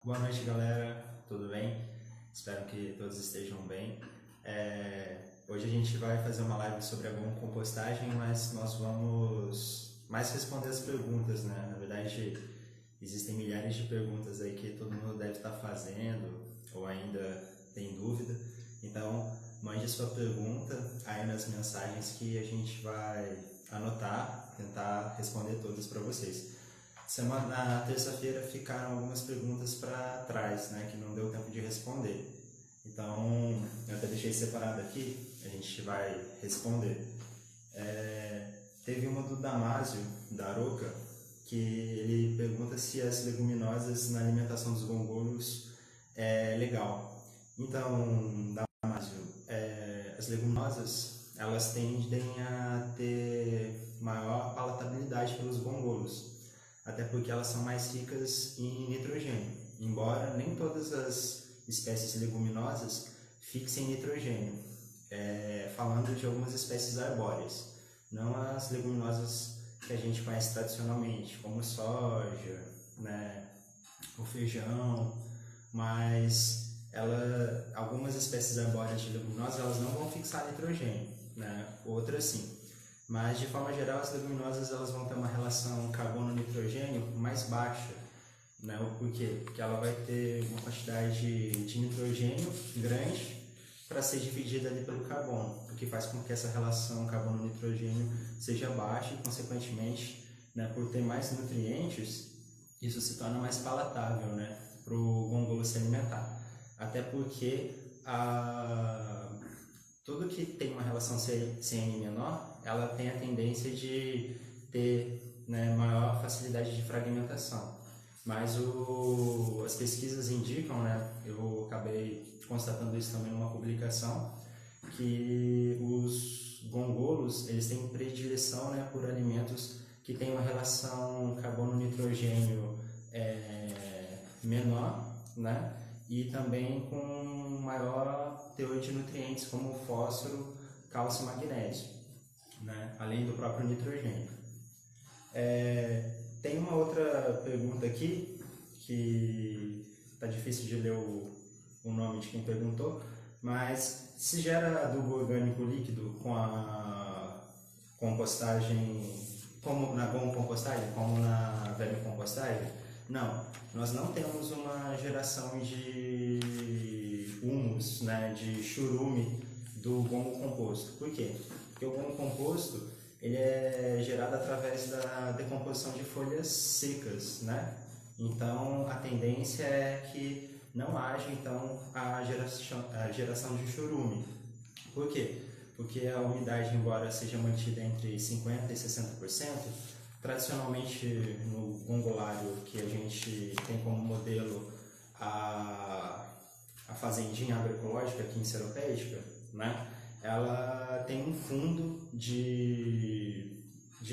Boa noite, galera. Tudo bem? Espero que todos estejam bem. Hoje a gente vai fazer uma live sobre a compostagem, mas nós vamos mais responder as perguntas, né? Na verdade, existem milhares de perguntas aí que todo mundo deve estar fazendo ou ainda tem dúvida. Então, mande sua pergunta aí nas mensagens que a gente vai anotar, tentar responder todas para vocês. Na terça-feira ficaram algumas perguntas para trás, né, que não deu tempo de responder. Então, eu até deixei separado aqui, a gente vai responder. Teve uma do Damásio, da Aroca, que ele pergunta se as leguminosas na alimentação dos gongolhos é legal. Então, Damásio, as leguminosas, elas tendem a ter maior palatabilidade pelos gongolhos, até porque elas são mais ricas em nitrogênio, embora nem todas as espécies leguminosas fixem nitrogênio, falando de algumas espécies arbóreas, não as leguminosas que a gente conhece tradicionalmente, como soja, né, o feijão, mas algumas espécies arbóreas de leguminosas elas não vão fixar nitrogênio, né, outras sim. Mas, de forma geral, as leguminosas elas vão ter uma relação carbono-nitrogênio mais baixa. Né? Por quê? Porque ela vai ter uma quantidade de nitrogênio grande para ser dividida ali pelo carbono, o que faz com que essa relação carbono-nitrogênio seja baixa e, consequentemente, né, por ter mais nutrientes, isso se torna mais palatável, né, para o gongolo se alimentar. Até porque tudo que tem uma relação CN menor, ela tem a tendência de ter, né, maior facilidade de fragmentação. Mas as pesquisas indicam, né, eu acabei constatando isso também numa publicação, que os gongolos eles têm predileção, né, por alimentos que têm uma relação carbono-nitrogênio menor, né, e também com maior teor de nutrientes como fósforo, cálcio e magnésio, né, além do próprio nitrogênio. Tem uma outra pergunta aqui que está difícil de ler o nome de quem perguntou, mas se gera adubo orgânico líquido com a compostagem, como na compostagem, como na vermicompostagem? Não, nós não temos uma geração de humus, né, de churume do gongo composto. Por quê? Porque o gongo composto ele é gerado através da decomposição de folhas secas, né? Então a tendência é que não haja então a geração de churume. Por quê? Porque a umidade, embora seja mantida entre 50% e 60%, tradicionalmente no gongolário que a gente tem como modelo a fazendinha agroecológica aqui em Seropédica, né? Ela tem um fundo de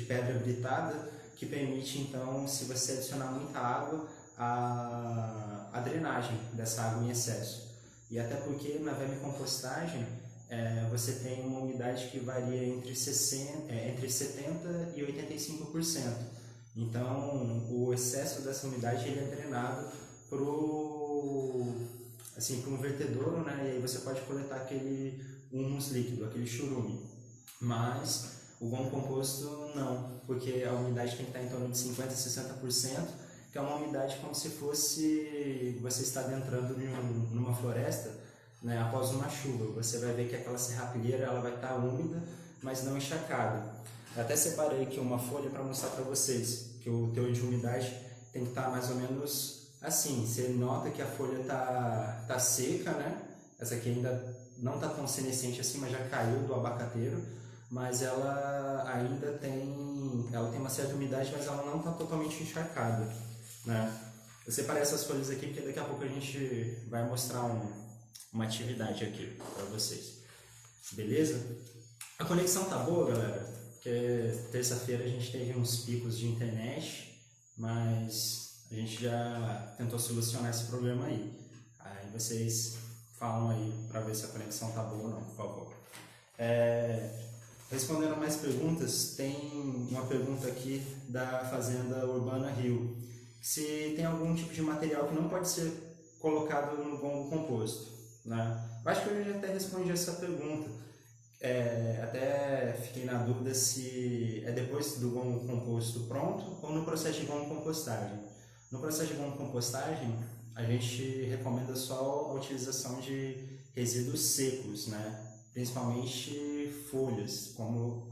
pedra britada que permite, então, se você adicionar muita água, a drenagem dessa água em excesso. E até porque na vermicompostagem você tem uma umidade que varia entre 70% e 85%. Então, o excesso dessa umidade ele é drenado para um vertedouro, né? E aí você pode coletar aquele humus líquido, aquele churume. Mas o gongo composto não, porque a umidade tem que estar em torno de 50% a 60%, que é uma umidade como se fosse você está adentrando numa floresta, né, após uma chuva. Você vai ver que aquela serrapilheira ela vai estar úmida, mas não encharcada. Eu até separei aqui uma folha para mostrar para vocês que o teor de umidade tem que estar mais ou menos assim. Você nota que a folha tá seca, né? Essa aqui ainda não está tão senescente assim, mas já caiu do abacateiro, mas ela ainda tem uma certa umidade, mas ela não está totalmente encharcada, né? Eu separei essas folhas aqui porque daqui a pouco a gente vai mostrar uma atividade aqui para vocês, beleza? A conexão tá boa, galera, porque terça-feira a gente teve uns picos de internet, mas a gente já tentou solucionar esse problema aí. Aí vocês falam aí para ver se a conexão tá boa ou não, por favor. Respondendo mais perguntas, tem uma pergunta aqui da Fazenda Urbana Rio, se tem algum tipo de material que não pode ser colocado no gongo composto, né? Eu acho que eu já até respondi essa pergunta. Até fiquei na dúvida se é depois do gongo composto pronto ou no processo de gongo compostagem. No processo de gongo compostagem, a gente recomenda só a utilização de resíduos secos, né? Principalmente folhas, como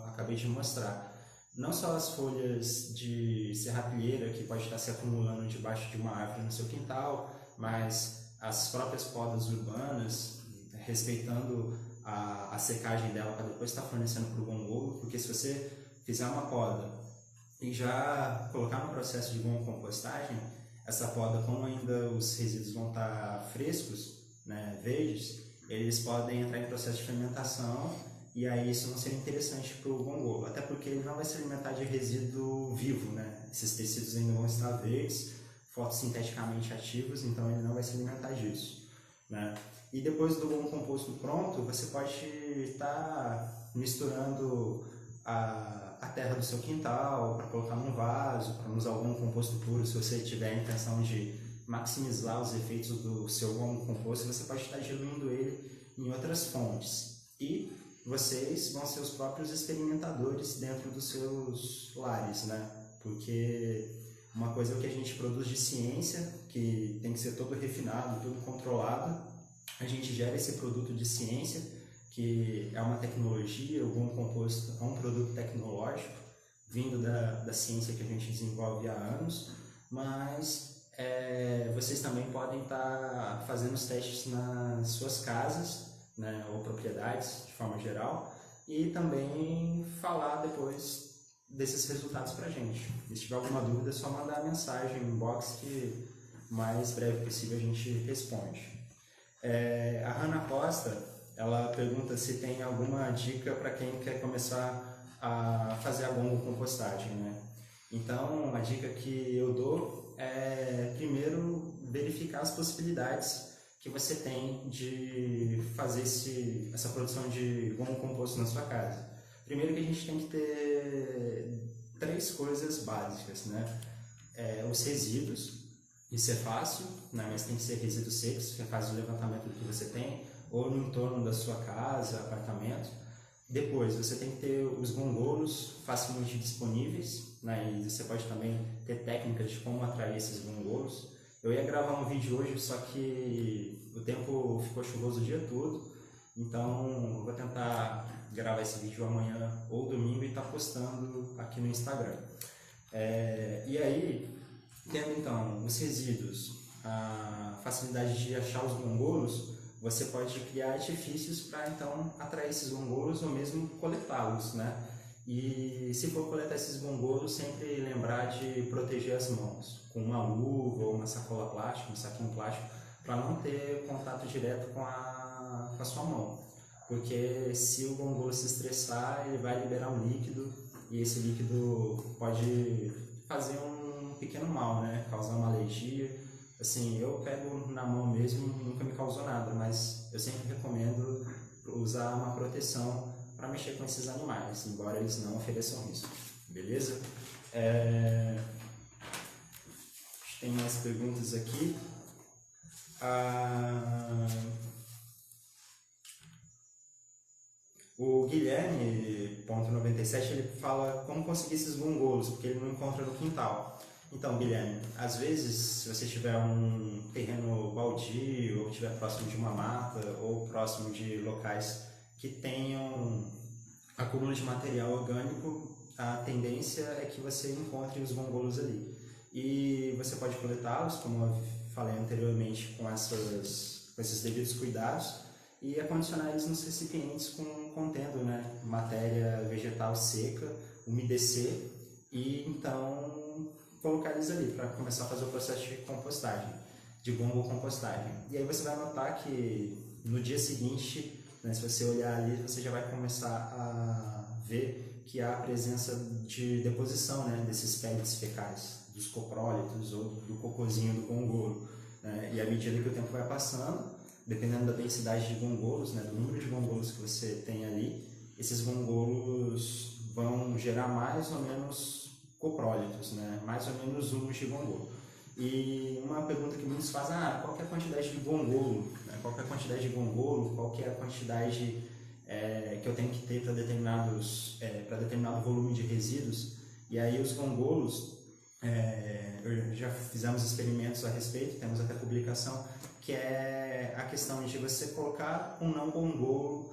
acabei de mostrar. Não só as folhas de serrapilheira que pode estar se acumulando debaixo de uma árvore no seu quintal, mas as próprias podas urbanas, respeitando a secagem dela para depois estar fornecendo para o gongo, porque se você fizer uma poda e já colocar no processo de gongo compostagem, essa poda, como ainda os resíduos vão estar frescos, né, verdes, eles podem entrar em processo de fermentação e aí isso não seria interessante para o gongo, até porque ele não vai se alimentar de resíduo vivo, né? Esses tecidos ainda vão estar verdes, fotossinteticamente ativos, então ele não vai se alimentar disso, né? E depois do gongo composto pronto, você pode estar misturando a terra do seu quintal para colocar num vaso, para usar o gongo composto puro. Se você tiver a intenção de maximizar os efeitos do seu gongo composto, você pode estar diluindo ele em outras fontes. E vocês vão ser os próprios experimentadores dentro dos seus lares, né? Porque uma coisa é o que a gente produz de ciência, que tem que ser todo refinado, tudo controlado. A gente gera esse produto de ciência, que é uma tecnologia, o gongo composto é um produto tecnológico, vindo da ciência que a gente desenvolve há anos, mas vocês também podem estar fazendo os testes nas suas casas, né, ou propriedades, de forma geral, e também falar depois desses resultados para a gente. Se tiver alguma dúvida, é só mandar mensagem no inbox que o mais breve possível a gente responde. A Hannah Costa, ela pergunta se tem alguma dica para quem quer começar a fazer a gongo compostagem, né? Então, a dica que eu dou é, primeiro, verificar as possibilidades que você tem de fazer essa produção de gongo composto na sua casa. Primeiro que a gente tem que ter 3 coisas básicas, né? Os resíduos. Isso é fácil, né? Mas tem que ser resíduos secos, você faz o levantamento do que você tem, ou no entorno da sua casa, apartamento. Depois, você tem que ter os gongolos facilmente disponíveis, né? E você pode também ter técnicas de como atrair esses gongolos. Eu ia gravar um vídeo hoje, só que o tempo ficou chuvoso o dia todo, então eu vou tentar gravar esse vídeo amanhã ou domingo e estar postando aqui no Instagram. E aí, tendo então os resíduos, a facilidade de achar os gongolos, você pode criar artifícios para então atrair esses gongolos ou mesmo coletá-los, né? E se for coletar esses gongolos, sempre lembrar de proteger as mãos com uma luva ou uma sacola plástica, um saquinho plástico, para não ter contato direto com a sua mão. Porque se o gongolo se estressar, ele vai liberar um líquido e esse líquido pode fazer um pequeno mal, né? Causar uma alergia. Assim, eu pego na mão mesmo, nunca me causou nada, mas eu sempre recomendo usar uma proteção para mexer com esses animais, embora eles não ofereçam risco. Beleza? Tem mais perguntas aqui. O Guilherme, ponto 97, ele fala como conseguir esses gongolos, porque ele não encontra no quintal. Então, Guilherme, às vezes, se você tiver um terreno baldio, ou estiver próximo de uma mata, ou próximo de locais que tenham acúmulo de material orgânico, a tendência é que você encontre os gongolos ali. E você pode coletá-los, como eu falei anteriormente, com esses devidos cuidados, e acondicionar eles nos recipientes contendo, né, matéria vegetal seca, umedecer e então colocar eles ali para começar a fazer o processo de compostagem, de gongo compostagem. E aí você vai notar que no dia seguinte, né, se você olhar ali, você já vai começar a ver que há a presença de deposição, né, desses pellets fecais, dos coprólitos ou do cocôzinho do gongolo, né? E à medida que o tempo vai passando, dependendo da densidade de gongolos, né, do número de gongolos que você tem ali, esses gongolos vão gerar mais ou menos coprólitos, né? Mais ou menos humus de gongolo. E uma pergunta que muitos fazem, qual que é a quantidade de gongolo? Né? Qual que é a quantidade de gongolo? Qual que é a quantidade que eu tenho que ter para determinado volume de resíduos? E aí os gongolos, já fizemos experimentos a respeito, temos até publicação, que é a questão de você colocar um não gongolo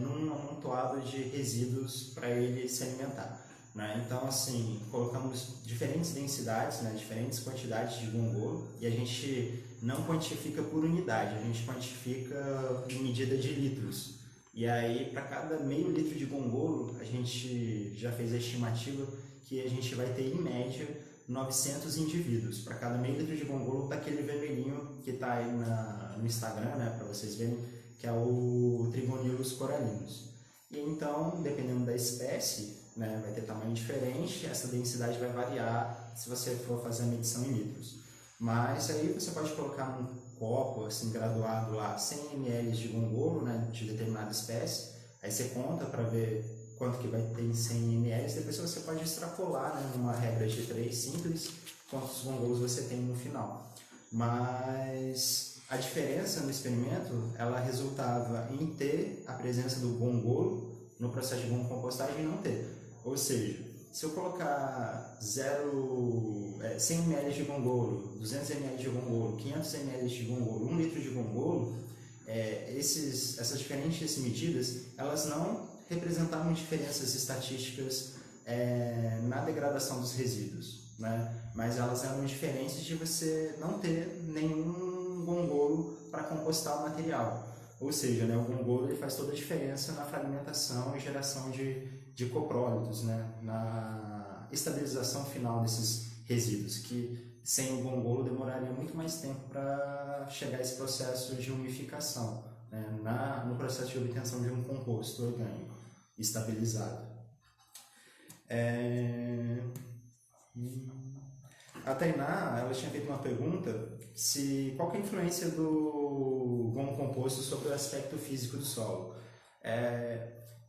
num amontoado de resíduos para ele se alimentar. Né? Então, assim, colocamos diferentes densidades, né, diferentes quantidades de gongolo, e a gente não quantifica por unidade, a gente quantifica em medida de litros. E aí, para cada meio litro de gongolo, a gente já fez a estimativa que a gente vai ter, em média, 900 indivíduos. Para cada meio litro de gongolo, daquele vermelhinho que está aí no Instagram, né, para vocês verem, que é o Trigonilus coralinos. E então, dependendo da espécie, né, vai ter tamanho diferente, essa densidade vai variar se você for fazer a medição em litros. Mas aí você pode colocar num copo assim graduado lá 100 ml de gongolo, né, de determinada espécie, aí você conta para ver quanto que vai ter em 100 ml, depois você pode extrapolar, né, numa regra de 3 simples, quantos gongolos você tem no final. Mas a diferença no experimento, ela resultava em ter a presença do gongolo no processo de compostagem e não ter. Ou seja, se eu colocar 100 ml de gongolo, 200 ml de gongolo, 500 ml de gongolo, 1 litro de gongolo, essas diferentes medidas, elas não representavam diferenças estatísticas na degradação dos resíduos, né? Mas elas eram diferentes de você não ter nenhum gongolo para compostar o material. Ou seja, né, o gongolo ele faz toda a diferença na fragmentação e geração de coprólitos, né, na estabilização final desses resíduos, que sem o gongolo demoraria muito mais tempo para chegar a esse processo de umificação, né, no processo de obtenção de um composto orgânico estabilizado. A Tainá, ela tinha feito uma pergunta qual que é a influência do gomo composto sobre o aspecto físico do solo.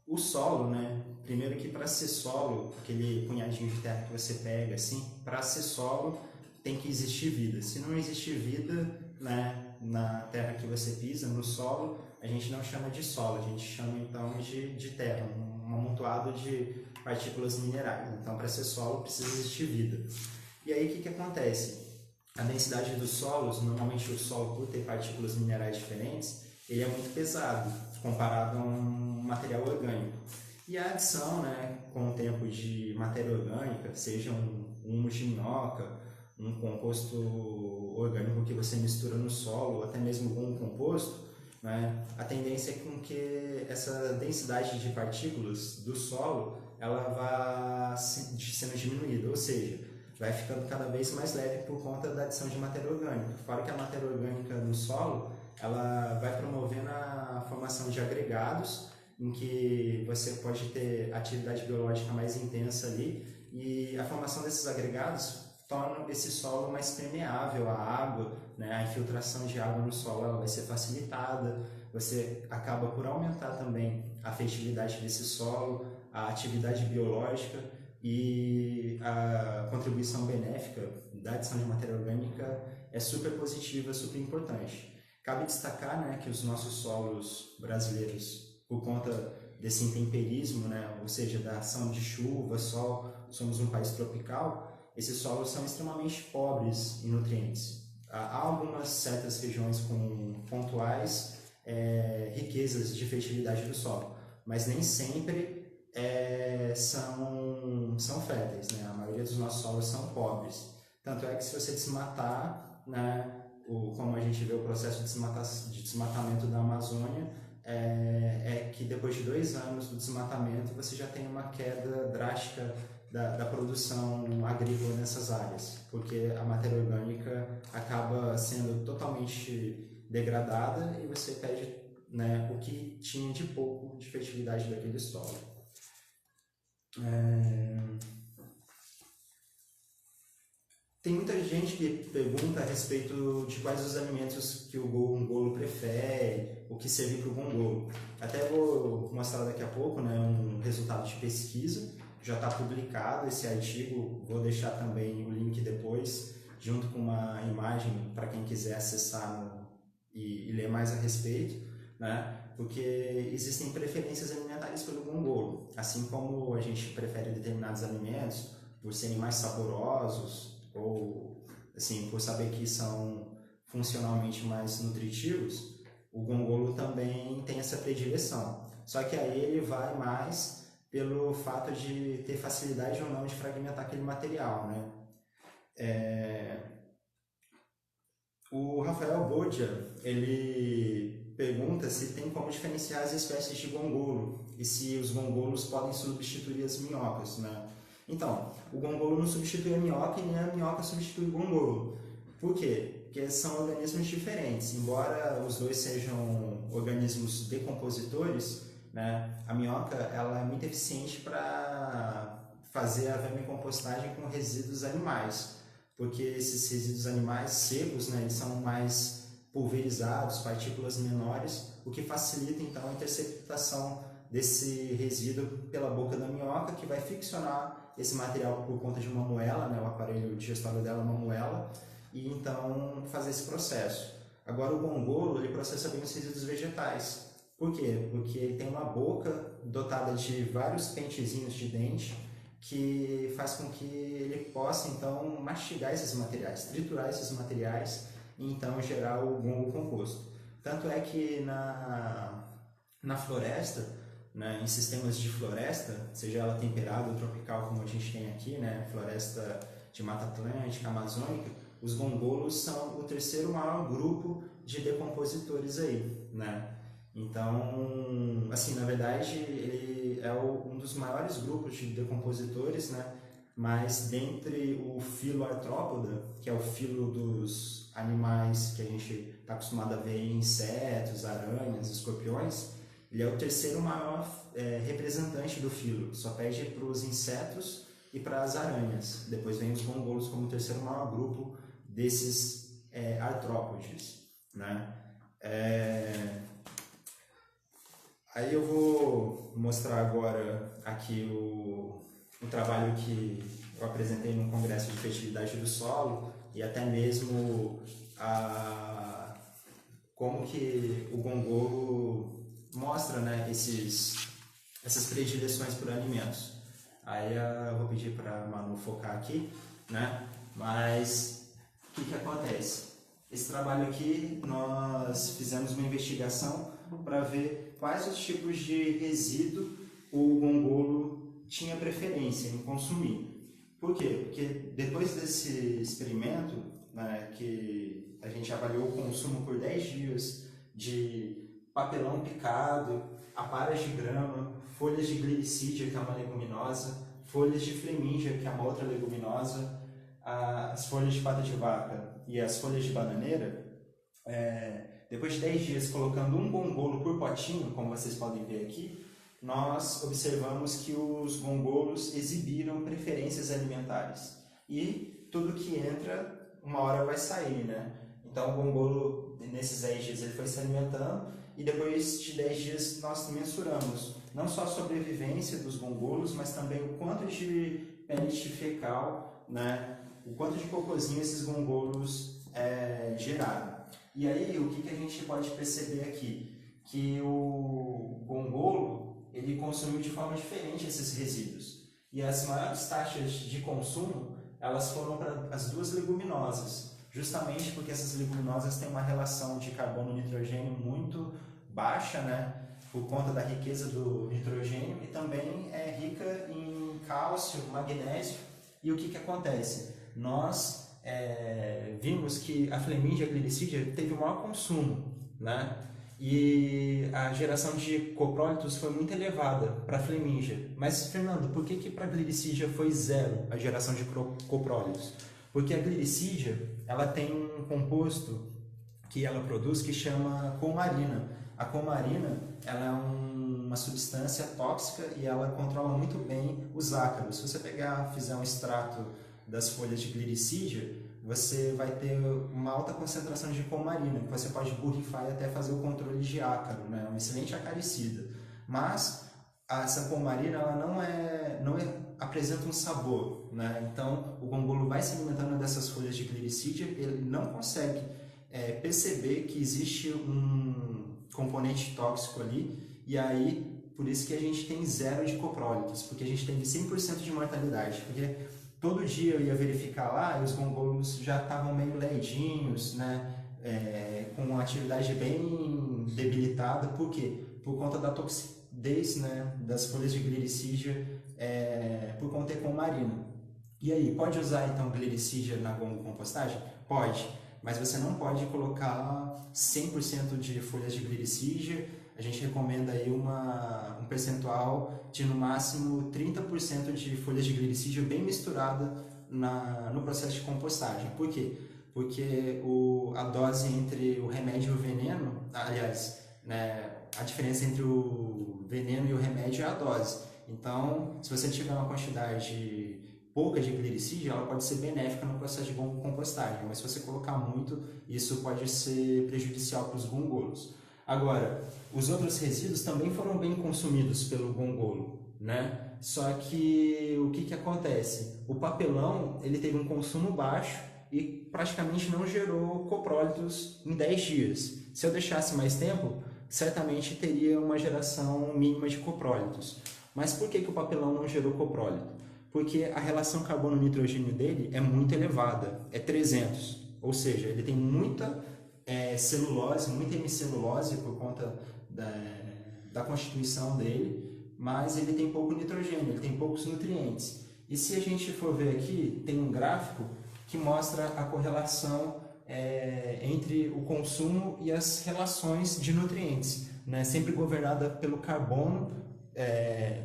O solo, né, primeiro que para ser solo, aquele punhadinho de terra que você pega, assim, para ser solo tem que existir vida. Se não existir vida, né, na terra que você pisa, no solo, a gente não chama de solo, a gente chama então de terra, um amontoado de partículas minerais. Então, para ser solo, precisa existir vida. E aí, o que acontece? A densidade dos solos, normalmente o solo, por ter partículas minerais diferentes, ele é muito pesado, comparado a um material orgânico. E a adição, né, com o tempo de matéria orgânica, seja um humus de minhoca, um composto orgânico que você mistura no solo, ou até mesmo um composto, né, a tendência é com que essa densidade de partículas do solo ela vá sendo diminuída, ou seja, vai ficando cada vez mais leve por conta da adição de matéria orgânica. Fora que a matéria orgânica no solo, ela vai promovendo a formação de agregados, em que você pode ter atividade biológica mais intensa ali, e a formação desses agregados torna esse solo mais permeável à água, né? A infiltração de água no solo ela vai ser facilitada, você acaba por aumentar também a fertilidade desse solo, a atividade biológica, e a contribuição benéfica da adição de matéria orgânica é super positiva, super importante. Cabe destacar, né, que os nossos solos brasileiros, por conta desse intemperismo, né, ou seja, da ação de chuva, sol, somos um país tropical, esses solos são extremamente pobres em nutrientes. Há algumas certas regiões com pontuais riquezas de fertilidade do solo, mas nem sempre são férteis, né? A maioria dos nossos solos são pobres. Tanto é que se você desmatar, né, como a gente vê o processo de desmatamento da Amazônia, que depois de 2 anos do desmatamento você já tem uma queda drástica da produção agrícola nessas áreas, porque a matéria orgânica acaba sendo totalmente degradada e você perde, né, o que tinha de pouco de fertilidade daquele solo. Tem muita gente que pergunta a respeito de quais os alimentos que o gongolo prefere, o que serve para o gongolo. Até vou mostrar daqui a pouco, né, um resultado de pesquisa, já está publicado esse artigo, vou deixar também o link depois, junto com uma imagem para quem quiser acessar e ler mais a respeito, né? Porque existem preferências alimentares pelo gongolo, assim como a gente prefere determinados alimentos por serem mais saborosos ou assim, por saber que são funcionalmente mais nutritivos, o gongolo também tem essa predileção. Só que aí ele vai mais pelo fato de ter facilidade ou não de fragmentar aquele material, né? O Rafael Bodia, ele pergunta se tem como diferenciar as espécies de gongolo e se os gongolos podem substituir as minhocas, né? Então, o gongolo não substitui a minhoca e nem a minhoca substitui o gongolo. Por quê? Porque são organismos diferentes. Embora os dois sejam organismos decompositores, né, a minhoca ela é muito eficiente para fazer a vermicompostagem com resíduos animais, porque esses resíduos animais secos, né, eles são mais pulverizados, partículas menores, o que facilita então a interceptação desse resíduo pela boca da minhoca, que vai friccionar esse material por conta de uma moela, né, o aparelho digestório dela é uma moela, e então fazer esse processo. Agora o gongolo, ele processa bem os resíduos vegetais. Por quê? Porque ele tem uma boca dotada de vários pentezinhos de dente que faz com que ele possa então mastigar esses materiais, triturar esses materiais e então gerar o gongo composto. Tanto é que na floresta, né, em sistemas de floresta, seja ela temperada ou tropical como a gente tem aqui, né, floresta de Mata Atlântica, Amazônica, os gongolos são o terceiro maior grupo de decompositores aí, né? Então, assim, na verdade, ele é um dos maiores grupos de decompositores, né? Mas dentre o filo Arthropoda, que é o filo dos animais que a gente está acostumado a ver em insetos, aranhas, escorpiões, ele é o terceiro maior representante do filo, só perde para os insetos e para as aranhas. Depois vem os gongolos como o terceiro maior grupo desses artrópodes, né? Aí eu vou mostrar agora aqui o trabalho que eu apresentei no Congresso de Fertilidade do Solo e até mesmo como que o gongolo mostra, né, essas predileções por alimentos. Aí eu vou pedir para a Manu focar aqui, né? Mas o que acontece? Esse trabalho aqui nós fizemos uma investigação para ver quais os tipos de resíduo o gongolo tinha preferência em consumir. Por quê? Porque depois desse experimento, né, que a gente avaliou o consumo por 10 dias de papelão picado, aparas de grama, folhas de glicídia, que é uma leguminosa, folhas de flemíngia, que é uma outra leguminosa, as folhas de pata de vaca e as folhas de bananeira, depois de 10 dias colocando um gongolo por potinho, como vocês podem ver aqui, nós observamos que os gongolos exibiram preferências alimentares. E tudo que entra, uma hora vai sair, né? Então o gongolo, nesses 10 dias, ele foi se alimentando e depois de 10 dias nós mensuramos não só a sobrevivência dos gongolos, mas também o quanto de pellet fecal, né? O quanto de cocôzinho esses gongolos geraram. E aí, o que a gente pode perceber aqui? Que o gongolo, ele consumiu de forma diferente esses resíduos. E as maiores taxas de consumo, elas foram para as duas leguminosas, justamente porque essas leguminosas têm uma relação de carbono-nitrogênio muito baixa, né? Por conta da riqueza do nitrogênio, e também é rica em cálcio, magnésio. E o que acontece? Nós vimos que a Flemmingia glicídia teve o maior consumo, né? E a geração de coprólitos foi muito elevada para a Flemmingia. Mas, Fernando, por que para a glicídia foi zero a geração de coprólitos? Porque a glicídia, ela tem um composto que ela produz que chama coumarina. A coumarina, ela é uma substância tóxica e ela controla muito bem os ácaros. Se você fizer um extrato das folhas de glicídia, você vai ter uma alta concentração de coumarina, que você pode borrifar e até fazer o controle de ácaro, né? Um excelente acaricida. Mas essa coumarina, ela não é apresenta um sabor, né? Então, o gongolo vai se alimentando dessas folhas de glericídia, ele não consegue perceber que existe um componente tóxico ali, e aí, por isso que a gente tem zero de coprólitos, porque a gente tem 100% de mortalidade, porque todo dia eu ia verificar lá e os gongolos já estavam meio leidinhos, né? Com uma atividade bem debilitada. Por quê? Por conta da toxidez, né? Das folhas de glericídia por conter com marino. E aí, pode usar então glericídia na gongocompostagem? Pode, mas você não pode colocar 100% de folhas de glericídia. A gente recomenda aí um percentual de no máximo 30% de folhas de glericídia bem misturada no processo de compostagem. Por quê? Porque a dose entre o remédio e o veneno, aliás, né, a diferença entre o veneno e o remédio é a dose. Então, se você tiver uma quantidade pouca de glericídia, ela pode ser benéfica no processo de compostagem, mas se você colocar muito, isso pode ser prejudicial para os gongolos. Agora, os outros resíduos também foram bem consumidos pelo gongolo, né? Só que o que acontece? O papelão ele teve um consumo baixo e praticamente não gerou coprólitos em 10 dias. Se eu deixasse mais tempo, certamente teria uma geração mínima de coprólitos. Mas por que o papelão não gerou coprólito? Porque a relação carbono-nitrogênio dele é muito elevada, é 300. Ou seja, ele tem muita celulose, muita hemicelulose por conta da constituição dele, mas ele tem pouco nitrogênio, ele tem poucos nutrientes. E se a gente for ver aqui, tem um gráfico que mostra a correlação entre o consumo e as relações de nutrientes, né? Sempre governada pelo carbono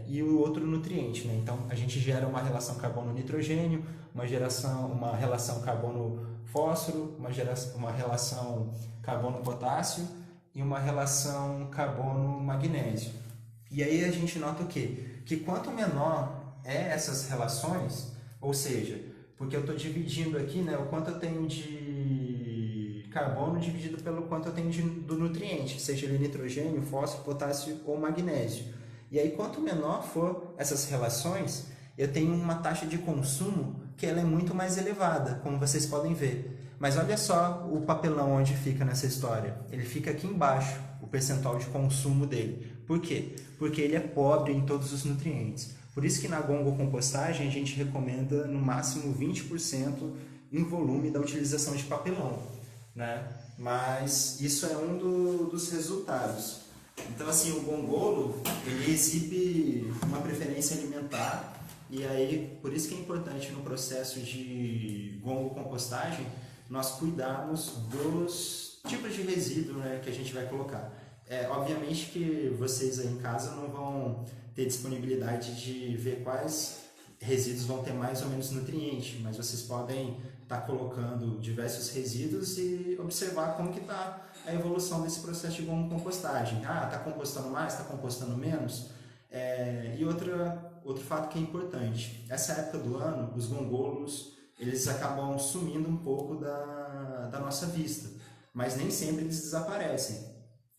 e o outro nutriente, né? Então a gente gera uma relação carbono-nitrogênio, uma relação carbono-fósforo, uma relação carbono-potássio e uma relação carbono-magnésio. E aí a gente nota o quê? Que quanto menor essas relações, ou seja, porque eu estou dividindo aqui, né, o quanto eu tenho de carbono dividido pelo quanto eu tenho do nutriente, seja ele nitrogênio, fósforo, potássio ou magnésio. E aí, quanto menor for essas relações, eu tenho uma taxa de consumo que ela é muito mais elevada, como vocês podem ver. Mas olha só o papelão onde fica nessa história. Ele fica aqui embaixo, o percentual de consumo dele. Por quê? Porque ele é pobre em todos os nutrientes. Por isso que na gongocompostagem a gente recomenda no máximo 20% em volume da utilização de papelão, né? Mas isso é um dos resultados. Então, assim, o gongolo, ele exibe uma preferência alimentar, e aí, por isso que é importante no processo de gongocompostagem, nós cuidarmos dos tipos de resíduo, né, que a gente vai colocar. Obviamente que vocês aí em casa não vão ter disponibilidade de ver quais resíduos vão ter mais ou menos nutriente, mas vocês podem estar colocando diversos resíduos e observar como que está a evolução desse processo de compostagem. Está compostando mais, está compostando menos? E outro fato que é importante, essa época do ano, os gongolos, eles acabam sumindo um pouco da nossa vista, mas nem sempre eles desaparecem.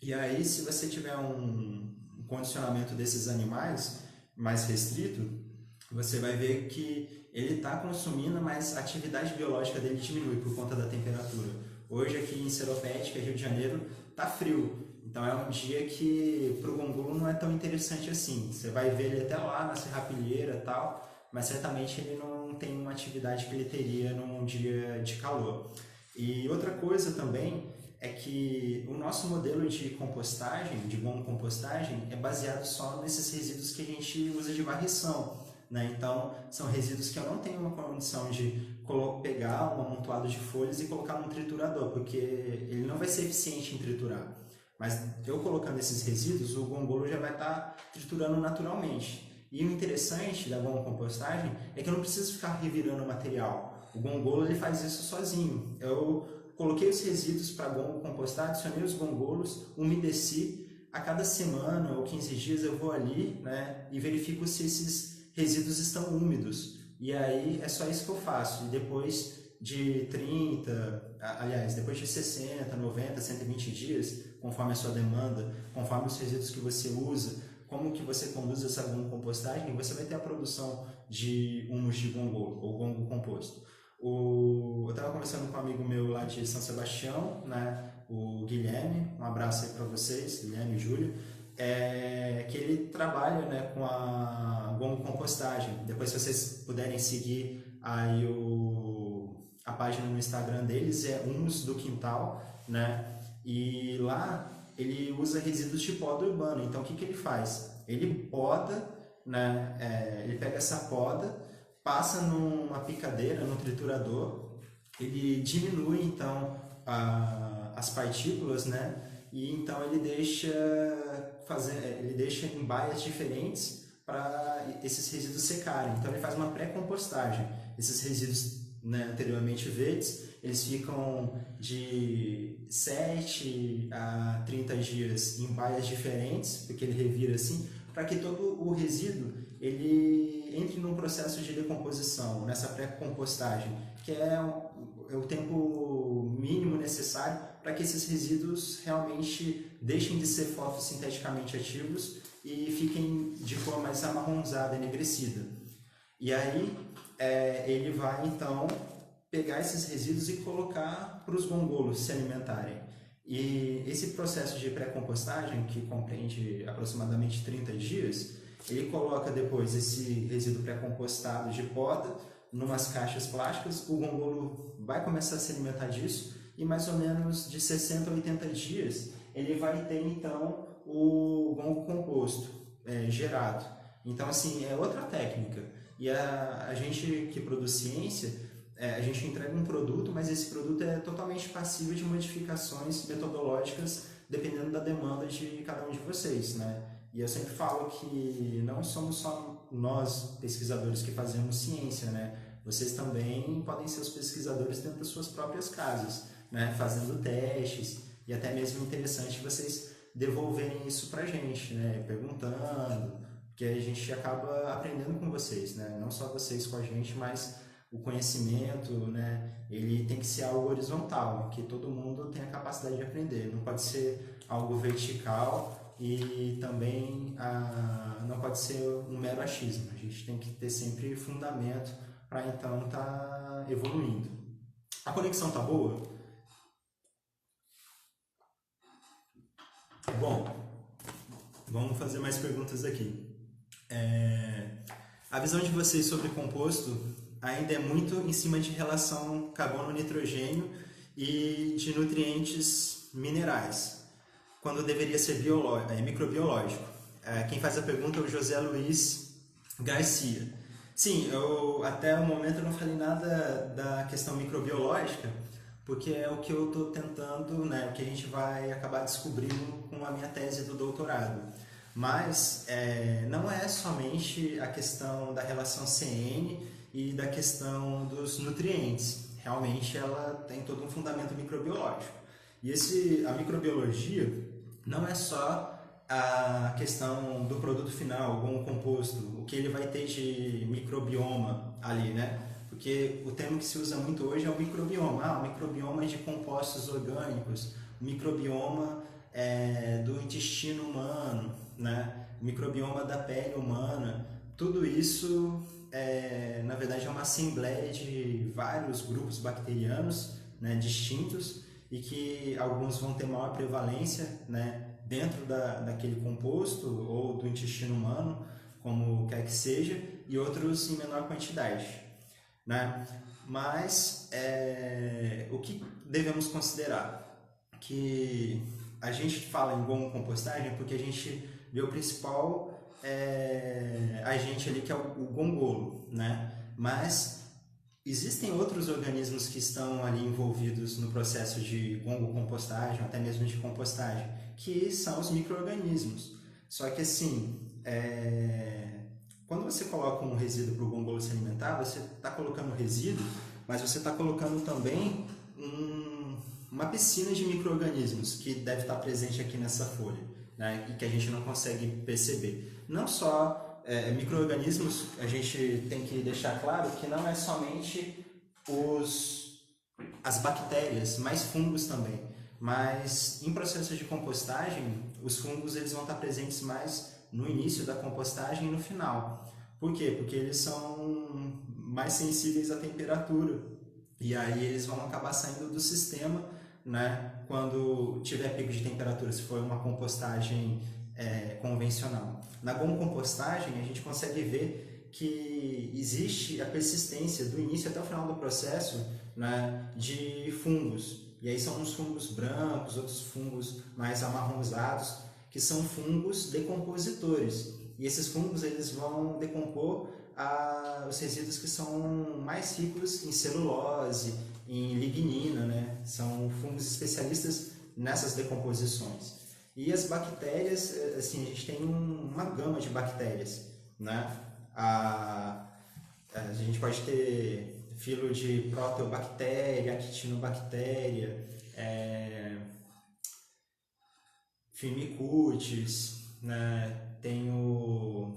E aí, se você tiver um condicionamento desses animais mais restrito, você vai ver que ele está consumindo, mas a atividade biológica dele diminui por conta da temperatura. Hoje aqui em Seropédica, Rio de Janeiro, está frio. Então é um dia que para o gongolo não é tão interessante assim. Você vai ver ele até lá na serrapilheira e tal, mas certamente ele não tem uma atividade que ele teria num dia de calor. E outra coisa também é que o nosso modelo de compostagem, de gongocompostagem, é baseado só nesses resíduos que a gente usa de varrição, né? Então, são resíduos que eu não tenho uma condição de pegar um amontoado de folhas e colocar num triturador, porque ele não vai ser eficiente em triturar. Mas eu colocando esses resíduos, o gongolo já vai estar triturando naturalmente. E o interessante da gongocompostagem é que eu não preciso ficar revirando o material. O gongolo ele faz isso sozinho. Eu coloquei os resíduos para gongocompostar, adicionei os gongolos, umedeci. A cada semana ou 15 dias eu vou ali, né, e verifico se esses resíduos estão úmidos. E aí é só isso que eu faço. E depois de 60, 90, 120 dias, conforme a sua demanda, conforme os resíduos que você usa, como que você conduz essa gongocompostagem, você vai ter a produção de humus de gongolo, ou gongo composto. Eu estava conversando com um amigo meu lá de São Sebastião, né, o Guilherme, um abraço aí para vocês, Guilherme e Júlio, que ele trabalha, né, com a gongocompostagem. Depois, se vocês puderem seguir aí a página no Instagram deles, é Humus do Quintal, né, e lá ele usa resíduos de poda urbana. Então, o que ele faz? Ele poda, né, ele pega essa poda, passa numa picadeira, num triturador, ele diminui então as partículas, né? E então ele deixa em baias diferentes para esses resíduos secarem. Então ele faz uma pré-compostagem. Esses resíduos, né, anteriormente verdes, eles ficam de 7 a 30 dias em baias diferentes, porque ele revira assim, para que todo o resíduo ele entre num processo de decomposição, nessa pré-compostagem, que é o tempo mínimo necessário para que esses resíduos realmente deixem de ser fotossinteticamente ativos e fiquem de cor mais amarronzada, enegrecida. E aí ele vai então pegar esses resíduos e colocar para os gongolos se alimentarem. E esse processo de pré-compostagem, que compreende aproximadamente 30 dias, ele coloca depois esse resíduo pré-compostado de poda numas caixas plásticas, o gongolo vai começar a se alimentar disso e mais ou menos de 60 a 80 dias ele vai ter então o gongo composto gerado. Então assim, é outra técnica. E a gente que produz ciência, a gente entrega um produto, mas esse produto é totalmente passível de modificações metodológicas dependendo da demanda de cada um de vocês, né? E eu sempre falo que não somos só nós, pesquisadores, que fazemos ciência, né? Vocês também podem ser os pesquisadores dentro das suas próprias casas, né? Fazendo testes, e até mesmo interessante vocês devolverem isso pra gente, né? Perguntando, porque a gente acaba aprendendo com vocês, né? Não só vocês com a gente, mas o conhecimento, né? Ele tem que ser algo horizontal, que todo mundo tem a capacidade de aprender. Não pode ser algo vertical e também não pode ser um mero achismo. A gente tem que ter sempre fundamento para então estar evoluindo. A conexão tá boa? Bom, vamos fazer mais perguntas aqui. A visão de vocês sobre composto ainda é muito em cima de relação carbono-nitrogênio e de nutrientes minerais, quando deveria ser microbiológico. Quem faz a pergunta é o José Luiz Garcia. Sim, eu até o momento eu não falei nada da questão microbiológica, porque é o que eu estou tentando, né, o que a gente vai acabar descobrindo com a minha tese do doutorado. Mas não é somente a questão da relação CN e da questão dos nutrientes. Realmente ela tem todo um fundamento microbiológico. E a microbiologia não é só a questão do produto final, o composto, o que ele vai ter de microbioma ali, né? Porque o termo que se usa muito hoje é o microbioma. O microbioma de compostos orgânicos, o microbioma do intestino humano, né? O microbioma da pele humana. Tudo isso, na verdade, é uma assembleia de vários grupos bacterianos, né, distintos, e que alguns vão ter maior prevalência, né, dentro daquele composto ou do intestino humano, como quer que seja, e outros em menor quantidade, né? Mas o que devemos considerar? Que a gente fala em gongocompostagem porque a gente vê o principal agente ali, que é o gongolo, né? Mas existem outros organismos que estão ali envolvidos no processo de gongocompostagem, até mesmo de compostagem, que são os micro-organismos. Só que assim, quando você coloca um resíduo para o gongolo se alimentar, você está colocando resíduo, mas você está colocando também uma piscina de micro-organismos que deve estar presente aqui nessa folha, né? E que a gente não consegue perceber. Não só micro-organismos, a gente tem que deixar claro que não é somente as bactérias, mas fungos também. Mas em processos de compostagem, os fungos eles vão estar presentes mais no início da compostagem e no final. Por quê? Porque eles são mais sensíveis à temperatura e aí eles vão acabar saindo do sistema, né, quando tiver pico de temperatura, se for uma compostagem convencional. Na compostagem a gente consegue ver que existe a persistência do início até o final do processo, né, de fungos. E aí são uns fungos brancos, outros fungos mais amarronzados, que são fungos decompositores. E esses fungos eles vão decompor os resíduos que são mais ricos em celulose, em lignina, né? São fungos especialistas nessas decomposições. E as bactérias, assim, a gente tem uma gama de bactérias, né? A gente pode ter filo de proteobactéria, actinobactéria, Firmicutes, né? Tenho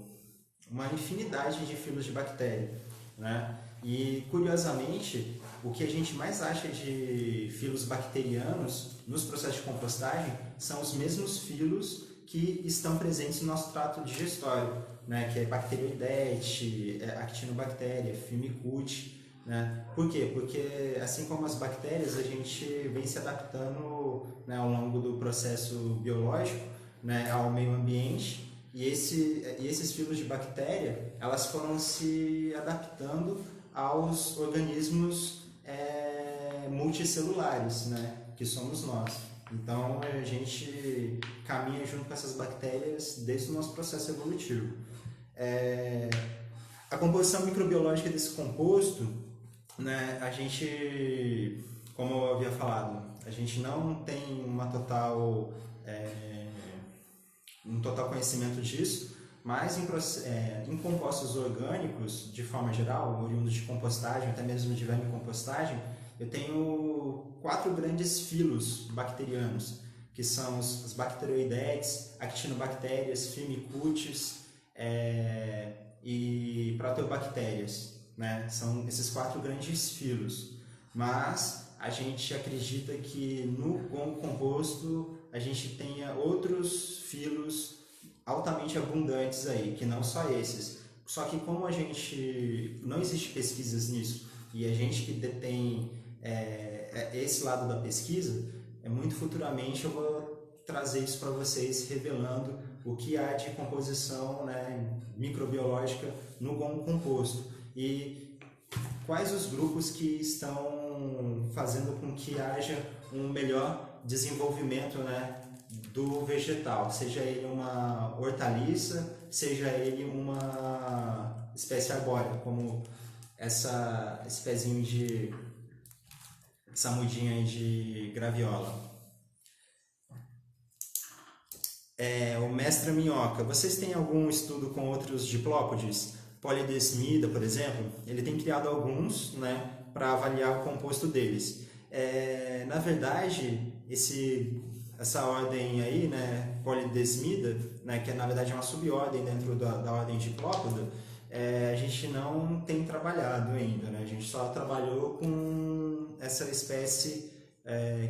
uma infinidade de filos de bactéria, né? E curiosamente, o que a gente mais acha de filos bacterianos nos processos de compostagem são os mesmos filos que estão presentes no nosso trato digestório, né? Que é Bacteroidete, Actinobactéria, Firmicutes, né? Por quê? Porque assim como as bactérias, a gente vem se adaptando, né, ao longo do processo biológico, né, ao meio ambiente. E esses filos de bactéria, elas foram se adaptando aos organismos multicelulares, né, que somos nós. Então, a gente caminha junto com essas bactérias desde o nosso processo evolutivo. A composição microbiológica desse composto, né, a gente, como eu havia falado, a gente não tem um total conhecimento disso, mas em compostos orgânicos, de forma geral, oriundos de compostagem, até mesmo de vermicompostagem, eu tenho 4 grandes filos bacterianos, que são os Bacteroidetes, Actinobactérias, Firmicutes e Proteobactérias, né? São esses 4 grandes filos. Mas a gente acredita que no gongo composto a gente tenha outros filos altamente abundantes aí, que não só esses. Só que como a gente não existe pesquisas nisso e a gente que detém esse lado da pesquisa, muito futuramente eu vou trazer isso para vocês, revelando o que há de composição, né, microbiológica no gongo composto e quais os grupos que estão fazendo com que haja um melhor desenvolvimento, né, do vegetal, seja ele uma hortaliça, seja ele uma espécie arbórea, como esse pezinho essa mudinha de graviola. O mestre minhoca, vocês têm algum estudo com outros diplópodes? Polidesmida, por exemplo, ele tem criado alguns, né, para avaliar o composto deles. Na verdade, essa ordem aí, né, Polidesmida, né, que na verdade é uma subordem dentro da ordem Diplópoda, a gente não tem trabalhado ainda, né? A gente só trabalhou com essa espécie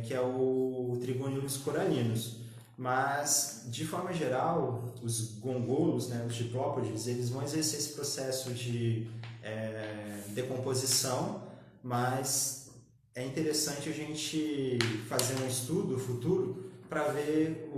que é o Trigonilus coralinos. Mas, de forma geral, os gongolos, né, os diplópodes, eles vão exercer esse processo de decomposição, mas é interessante a gente fazer um estudo futuro para ver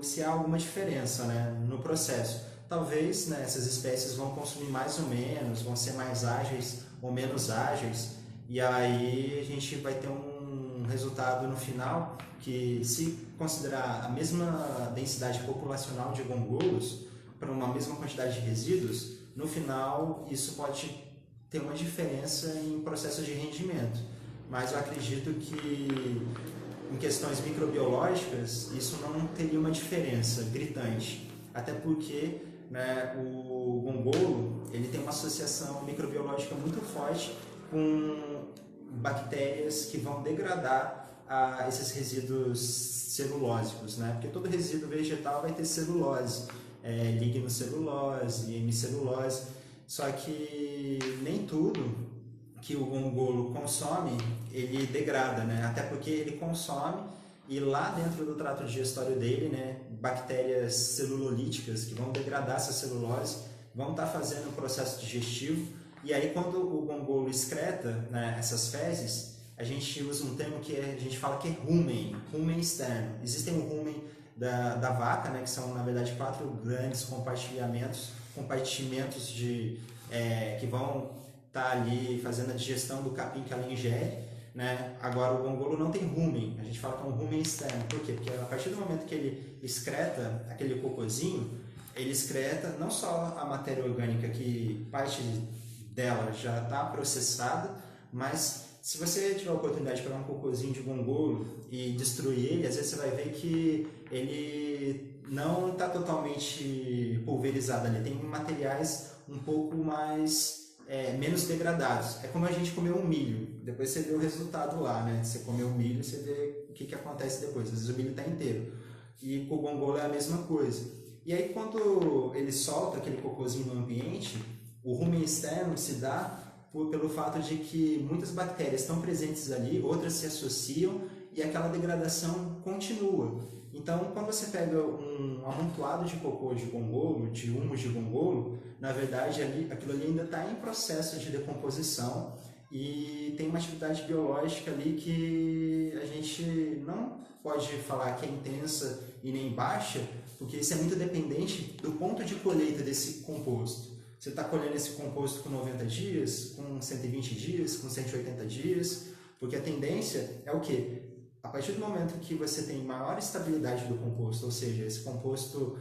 se há alguma diferença, né, no processo. Talvez, né, essas espécies vão consumir mais ou menos, vão ser mais ágeis ou menos ágeis, e aí a gente vai ter um resultado no final que, se considerar a mesma densidade populacional de gongolos para uma mesma quantidade de resíduos, no final isso pode ter uma diferença em processo de rendimento. Mas eu acredito que em questões microbiológicas isso não teria uma diferença gritante, até porque, né, o gongolo ele tem uma associação microbiológica muito forte com bactérias que vão degradar esses resíduos celulósicos, né? Porque todo resíduo vegetal vai ter celulose, lignocelulose, hemicelulose, só que nem tudo que o gongolo consome ele degrada, né? Até porque ele consome e lá dentro do trato digestório dele, né, bactérias celulolíticas que vão degradar essa celulose, vão estar fazendo o processo digestivo, e aí quando o gongolo excreta, né, essas fezes, a gente usa um termo que a gente fala que é rumen externo. Existem o rumen da vaca, né, que são na verdade 4 grandes compartimentos que vão estar ali fazendo a digestão do capim que ela ingere, né? Agora o gongolo não tem rumen, a gente fala que é um rumen externo. Por quê? Porque a partir do momento que ele excreta aquele cocôzinho, ele excreta não só a matéria orgânica, que parte dela já está processada, mas se você tiver a oportunidade de pegar um cocôzinho de gongolo e destruir ele, às vezes você vai ver que ele não está totalmente pulverizado ali, tem materiais um pouco mais menos degradados. É como a gente comer um milho, depois você vê o resultado lá, né? Você comeu o milho, você vê o que acontece depois, às vezes o milho está inteiro. E com o gongolo é a mesma coisa. E aí quando ele solta aquele cocôzinho no ambiente, o rumen externo se dá pelo fato de que muitas bactérias estão presentes ali, outras se associam e aquela degradação continua. Então, quando você pega um amontoado de cocô de gongolo, de humus de gongolo, na verdade aquilo ali ainda está em processo de decomposição e tem uma atividade biológica ali que a gente não pode falar que é intensa e nem baixa, porque isso é muito dependente do ponto de colheita desse composto. Você está colhendo esse composto com 90 dias, com 120 dias, com 180 dias, porque a tendência é o quê? A partir do momento que você tem maior estabilidade do composto, ou seja, esse composto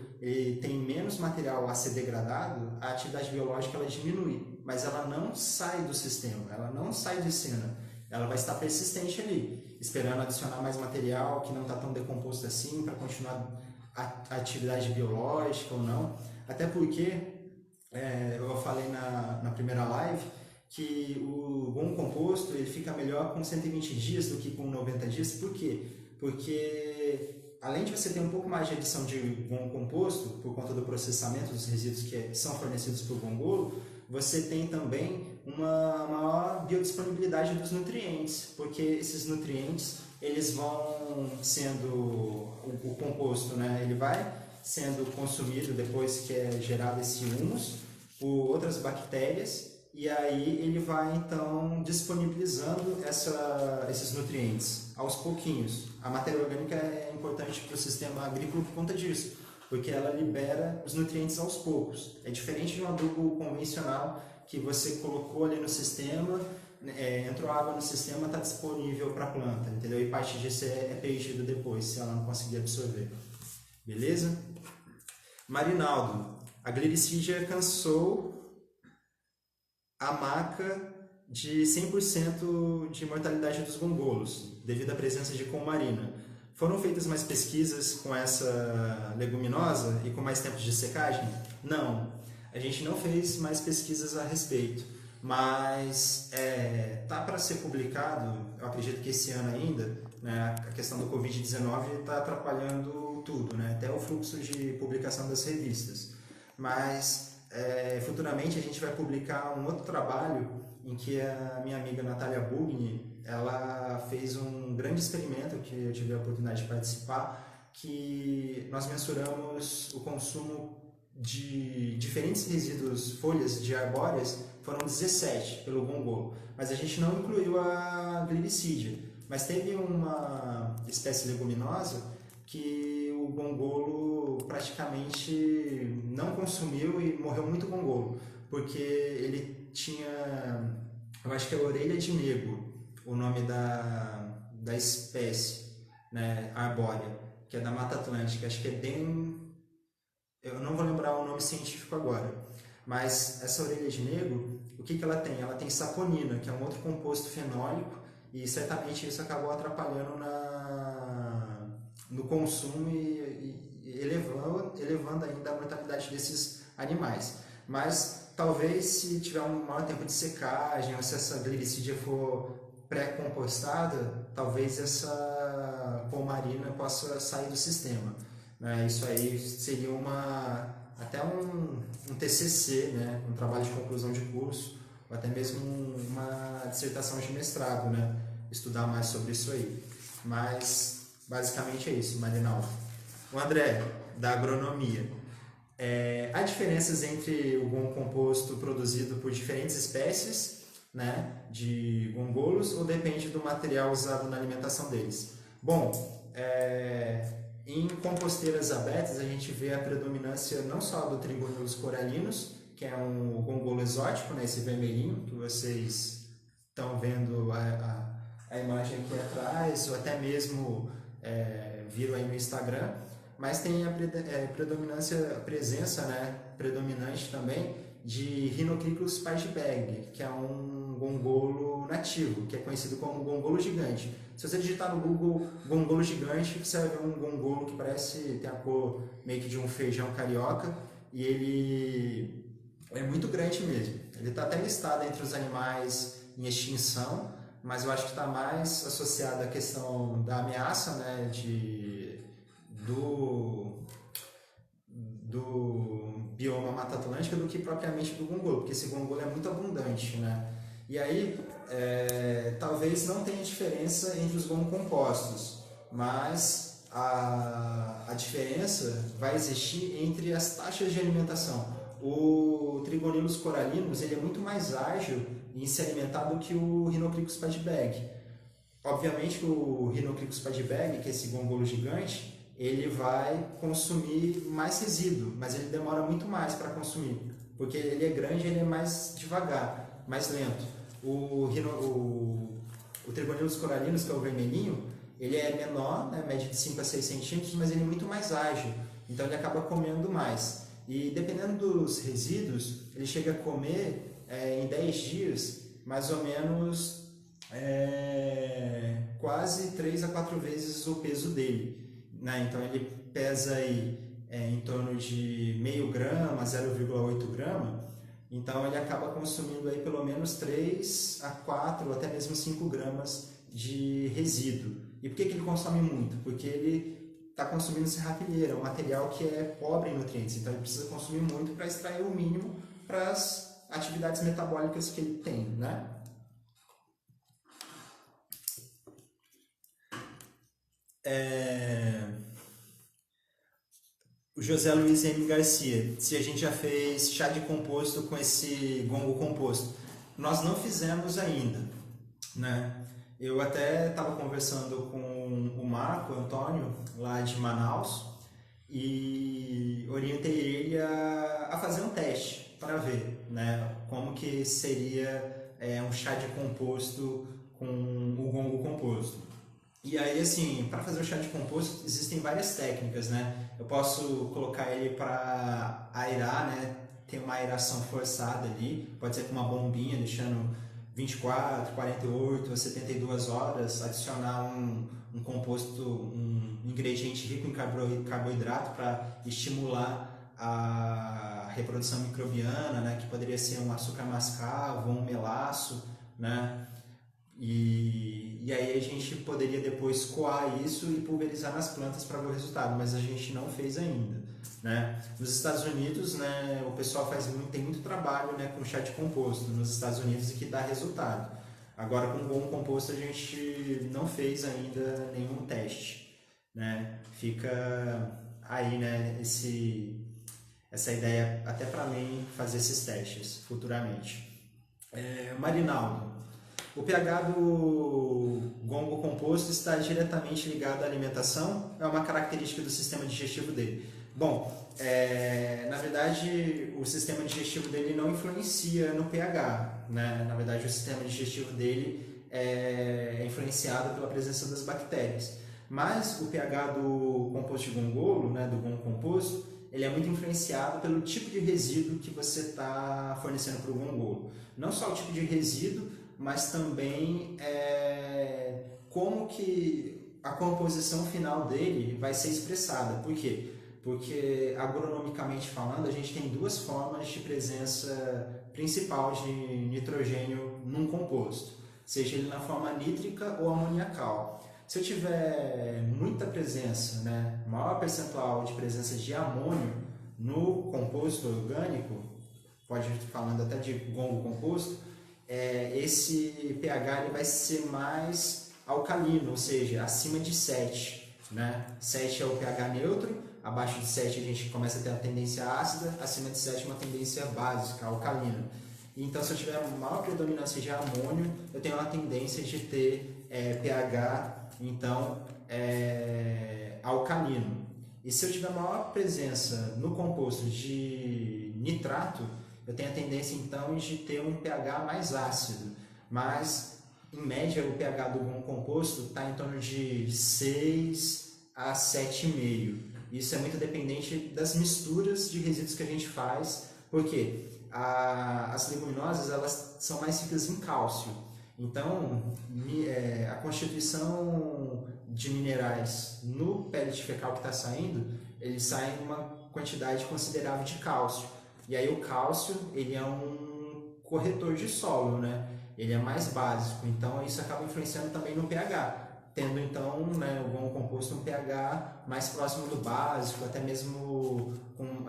tem menos material a ser degradado, a atividade biológica ela diminui, mas ela não sai do sistema, ela não sai de cena, ela vai estar persistente ali, esperando adicionar mais material que não está tão decomposto assim para continuar a atividade biológica ou não, até porque eu falei na primeira live que o bom composto ele fica melhor com 120 dias do que com 90 dias. Por quê? Porque além de você ter um pouco mais de adição de bom composto, por conta do processamento dos resíduos que são fornecidos por gongolo, você tem também uma maior biodisponibilidade dos nutrientes, porque esses nutrientes eles vão sendo, o composto, né, ele vai sendo consumido depois que é gerado esse humus por outras bactérias e aí ele vai então disponibilizando esses nutrientes aos pouquinhos. A matéria orgânica é importante para o sistema agrícola por conta disso, porque ela libera os nutrientes aos poucos. É diferente de um adubo convencional que você colocou ali no sistema, entrou água no sistema, está disponível para a planta, entendeu? E parte disso é perdido depois, se ela não conseguir absorver. Beleza? Marinaldo, a glicídia alcançou a marca de 100% de mortalidade dos gongolos, devido à presença de coumarina. Foram feitas mais pesquisas com essa leguminosa e com mais tempo de secagem? Não, a gente não fez mais pesquisas a respeito, mas tá para ser publicado, eu acredito que esse ano ainda, né, a questão do Covid-19 está atrapalhando tudo, né, até o fluxo de publicação das revistas, mas futuramente a gente vai publicar um outro trabalho em que a minha amiga Natália Bugni, ela fez um grande experimento que eu tive a oportunidade de participar, que nós mensuramos o consumo de diferentes resíduos, folhas de arbóreas, foram 17 pelo gongolo, mas a gente não incluiu a glicídia, mas teve uma espécie leguminosa que o gongolo praticamente não consumiu e morreu muito gongolo, porque ele tinha, eu acho que é orelha de negro, o nome da espécie, né, arbórea, que é da Mata Atlântica, acho que é bem, eu não vou lembrar o nome científico agora, mas essa orelha de negro, o que ela tem? Ela tem saponina, que é um outro composto fenólico, e certamente isso acabou atrapalhando no consumo e elevando ainda a mortalidade desses animais. Mas talvez se tiver um maior tempo de secagem ou se essa glicídia for pré-compostada, talvez essa coumarina possa sair do sistema. Isso aí seria até um TCC, né? Um trabalho de conclusão de curso, ou até mesmo uma dissertação de mestrado, né? Estudar mais sobre isso aí. Mas Basicamente é isso, Marinaldo. O André, da agronomia. Há diferenças entre o GOM composto produzido por diferentes espécies, né, de gongolos, ou depende do material usado na alimentação deles? Bom, em composteiras abertas a gente vê a predominância não só do Trigonulus coralinos, que é um gongolo exótico, né, esse vermelhinho que vocês estão vendo a imagem aqui atrás, ou até mesmo viram aí no Instagram, mas tem a presença, né, predominante também de Rhinocricus pageberg, que é um gongolo nativo, que é conhecido como gongolo gigante. Se você digitar no Google gongolo gigante, você vai ver um gongolo que parece ter a cor meio que de um feijão carioca, e ele é muito grande mesmo. Ele está até listado entre os animais em extinção, mas eu acho que está mais associado à questão da ameaça, né, do bioma Mata Atlântica do que propriamente do gongolo, porque esse gongolo é muito abundante, né? E aí, talvez não tenha diferença entre os gomos compostos, mas a diferença vai existir entre as taxas de alimentação. O Trigonilus coralinos ele é muito mais ágil em se alimentar do que o Rhinocricus pageberg. Obviamente que o Rhinocricus pageberg, que é esse gongolo gigante, ele vai consumir mais resíduo, mas ele demora muito mais para consumir, porque ele é grande, ele é mais devagar, mais lento. O Trigonilus coralinos, que é o vermelhinho, ele é menor, né, mede de 5 a 6 centímetros, mas ele é muito mais ágil, então ele acaba comendo mais. E dependendo dos resíduos, ele chega a comer em 10 dias, mais ou menos quase 3 a 4 vezes o peso dele. Né? Então ele pesa aí em torno de meio grama, 0,8 grama, então ele acaba consumindo aí pelo menos 3 a 4, até mesmo 5 gramas de resíduo. E por que ele consome muito? Porque ele está consumindo serrapilheira, um material que é pobre em nutrientes, então ele precisa consumir muito para extrair o mínimo para as atividades metabólicas que ele tem, né? O José Luiz M. Garcia, se a gente já fez chá de composto com esse gongo composto. Nós não fizemos ainda, né? Eu até estava conversando com o Marco Antônio, lá de Manaus, e orientei ele a fazer um teste para ver, né, como que seria um chá de composto com o gongo composto. E aí, assim, para fazer o chá de composto existem várias técnicas, né? Eu posso colocar ele para aerar, né? Tem uma aeração forçada ali, pode ser com uma bombinha, deixando 24, 48 ou 72 horas, adicionar um composto, um ingrediente rico em carboidrato para estimular a reprodução microbiana, né? Que poderia ser um açúcar mascavo, um melaço, né? E aí a gente poderia depois coar isso e pulverizar nas plantas para ver o resultado, mas a gente não fez ainda, né? Nos Estados Unidos, né, o pessoal tem muito trabalho, né, com chá de composto nos Estados Unidos e que dá resultado. Agora com gongo composto a gente não fez ainda nenhum teste, né? Fica aí, né, essa ideia até para mim fazer esses testes futuramente. Marinaldo, o pH do gongo composto está diretamente ligado à alimentação? É uma característica do sistema digestivo dele? Bom, na verdade, o sistema digestivo dele não influencia no pH, né? Na verdade, o sistema digestivo dele é influenciado pela presença das bactérias. Mas o pH do composto de gongolo, né, do gongo composto, ele é muito influenciado pelo tipo de resíduo que você está fornecendo para o gongolo. Não só o tipo de resíduo, mas também como que a composição final dele vai ser expressada. Por quê? Porque agronomicamente falando, a gente tem duas formas de presença principal de nitrogênio num composto, seja ele na forma nítrica ou amoniacal. Se eu tiver muita presença, né, maior percentual de presença de amônio no composto orgânico, pode ir falando até de gongo composto, esse pH ele vai ser mais alcalino, ou seja, acima de 7. né? 7 é o pH neutro, abaixo de 7 a gente começa a ter a tendência ácida, acima de 7 uma tendência básica, alcalina. Então, se eu tiver maior predominância de amônio, eu tenho uma tendência de ter pH, então, alcalino. E se eu tiver maior presença no composto de nitrato, eu tenho a tendência, então, de ter um pH mais ácido. Mas, em média, o pH do bom composto está em torno de 6 a 7,5. Isso é muito dependente das misturas de resíduos que a gente faz, porque as leguminosas elas são mais ricas em cálcio. Então, a constituição de minerais no pellet fecal que está saindo, ele sai em uma quantidade considerável de cálcio. E aí o cálcio, ele é um corretor de solo, né? Ele é mais básico, então isso acaba influenciando também no pH. Tendo então, né, o bom composto um pH mais próximo do básico, até mesmo com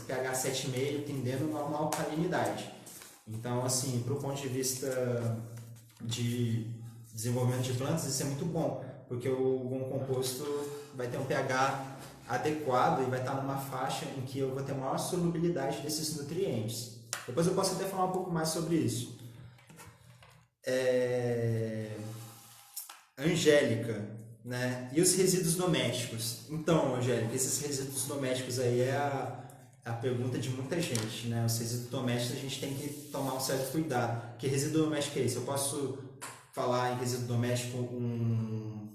pH 7,5, tendendo a uma alcalinidade. Então, assim, para o ponto de vista de desenvolvimento de plantas, isso é muito bom, porque o bom composto vai ter um pH adequado e vai estar numa faixa em que eu vou ter maior solubilidade desses nutrientes. Depois eu posso até falar um pouco mais sobre isso. Angélica, né? E os resíduos domésticos? Então, Angélica, esses resíduos domésticos aí é a pergunta de muita gente, né? Os resíduos domésticos a gente tem que tomar um certo cuidado. Que resíduo doméstico é esse? Eu posso falar em resíduo doméstico um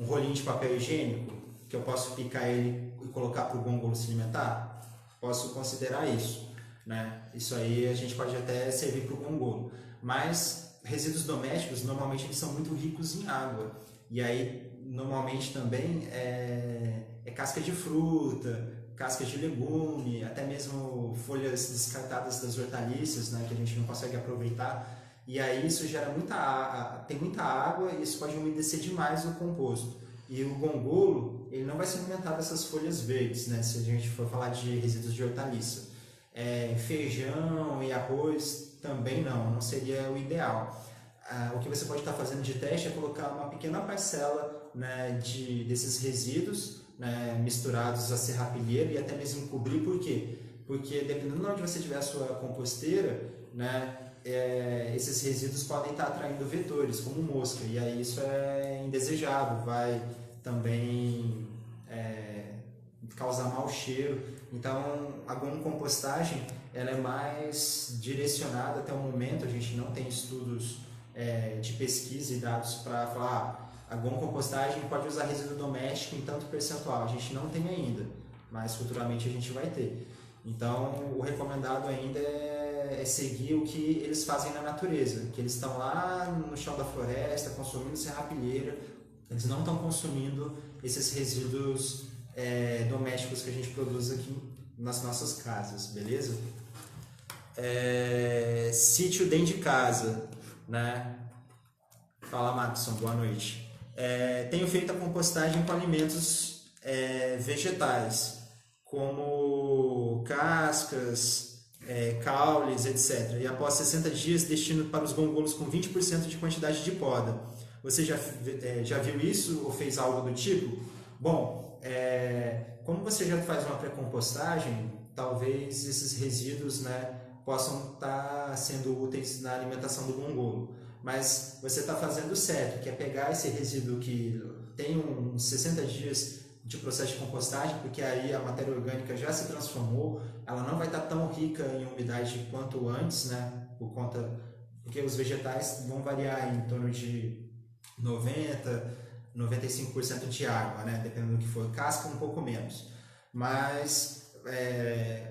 rolinho de papel higiênico que eu posso picar ele e colocar para o gongolo se alimentar? Posso considerar isso, né? Isso aí a gente pode até servir para o gongolo. Mas resíduos domésticos normalmente eles são muito ricos em água. E aí normalmente também é casca de fruta, cascas de legume, até mesmo folhas descartadas das hortaliças, né, que a gente não consegue aproveitar. E aí isso gera tem muita água e isso pode umedecer demais o composto. E o gongolo, ele não vai se alimentar dessas folhas verdes, né, se a gente for falar de resíduos de hortaliça. Feijão e arroz também não seria o ideal. O que você pode estar fazendo de teste é colocar uma pequena parcela, né, desses resíduos, né, misturados a serrapilheira e até mesmo cobrir. Por quê? Porque dependendo de onde você tiver a sua composteira, né, esses resíduos podem estar atraindo vetores, como mosca, e aí isso é indesejável, vai também causar mau cheiro. Então, a compostagem ela é mais direcionada até o momento, a gente não tem estudos de pesquisa e dados para falar a compostagem pode usar resíduo doméstico em tanto percentual, a gente não tem ainda, mas futuramente a gente vai ter. Então, o recomendado ainda é seguir o que eles fazem na natureza, que eles estão lá no chão da floresta, consumindo serrapilheira, eles não estão consumindo esses resíduos domésticos que a gente produz aqui nas nossas casas, beleza? Sítio dentro de casa, né? Fala, Maxson, boa noite. Tenho feito a compostagem com alimentos vegetais, como cascas, caules, etc. E após 60 dias, destino para os gongolos com 20% de quantidade de poda. Você já viu isso ou fez algo do tipo? Bom, como você já faz uma pré-compostagem, talvez esses resíduos, né, possam estar sendo úteis na alimentação do gongolo. Mas você está fazendo certo, que é pegar esse resíduo que tem uns 60 dias de processo de compostagem, porque aí a matéria orgânica já se transformou, ela não vai estar tão rica em umidade quanto antes, né? Porque os vegetais vão variar em torno de 95% de água, né? Dependendo do que for, casca um pouco menos. Mas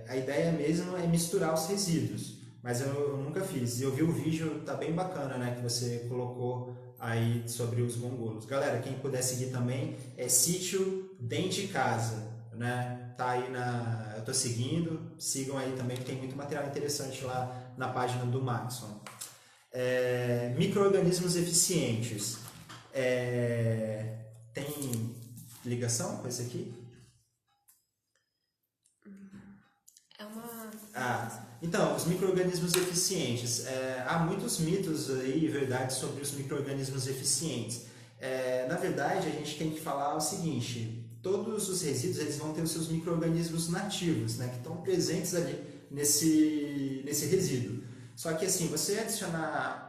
a ideia mesmo é misturar os resíduos. Mas eu nunca fiz. E eu vi o vídeo, tá bem bacana, né? Que você colocou aí sobre os gongolos. Galera, quem puder seguir também é Sítio Dentro de Casa, né? Tá aí eu tô seguindo. Sigam aí também, que tem muito material interessante lá na página do Maxson. Micro-organismos eficientes. Tem ligação com esse aqui? Então, os micro-organismos eficientes. Há muitos mitos aí, verdades sobre os micro-organismos eficientes. Na verdade, a gente tem que falar o seguinte: todos os resíduos eles vão ter os seus micro-organismos nativos, né, que estão presentes ali nesse resíduo. Só que assim, você adicionar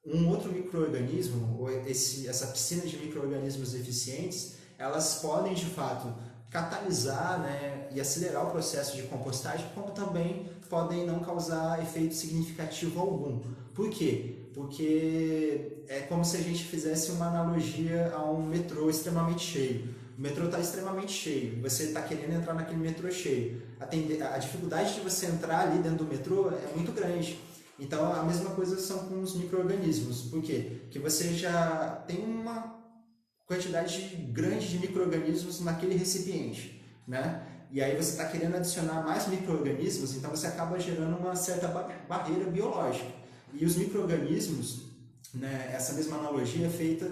um outro micro-organismo, ou essa piscina de micro-organismos eficientes, elas podem de fato catalisar, né, e acelerar o processo de compostagem, como também podem não causar efeito significativo algum. Por quê? Porque é como se a gente fizesse uma analogia a um metrô extremamente cheio. O metrô está extremamente cheio, você está querendo entrar naquele metrô cheio. A dificuldade de você entrar ali dentro do metrô é muito grande. Então, a mesma coisa são com os micro-organismos. Por quê? Porque você já tem uma quantidade grande de micro-organismos naquele recipiente, né? E aí você está querendo adicionar mais micro-organismos, então você acaba gerando uma certa barreira biológica. E os micro-organismos, né, essa mesma analogia é feita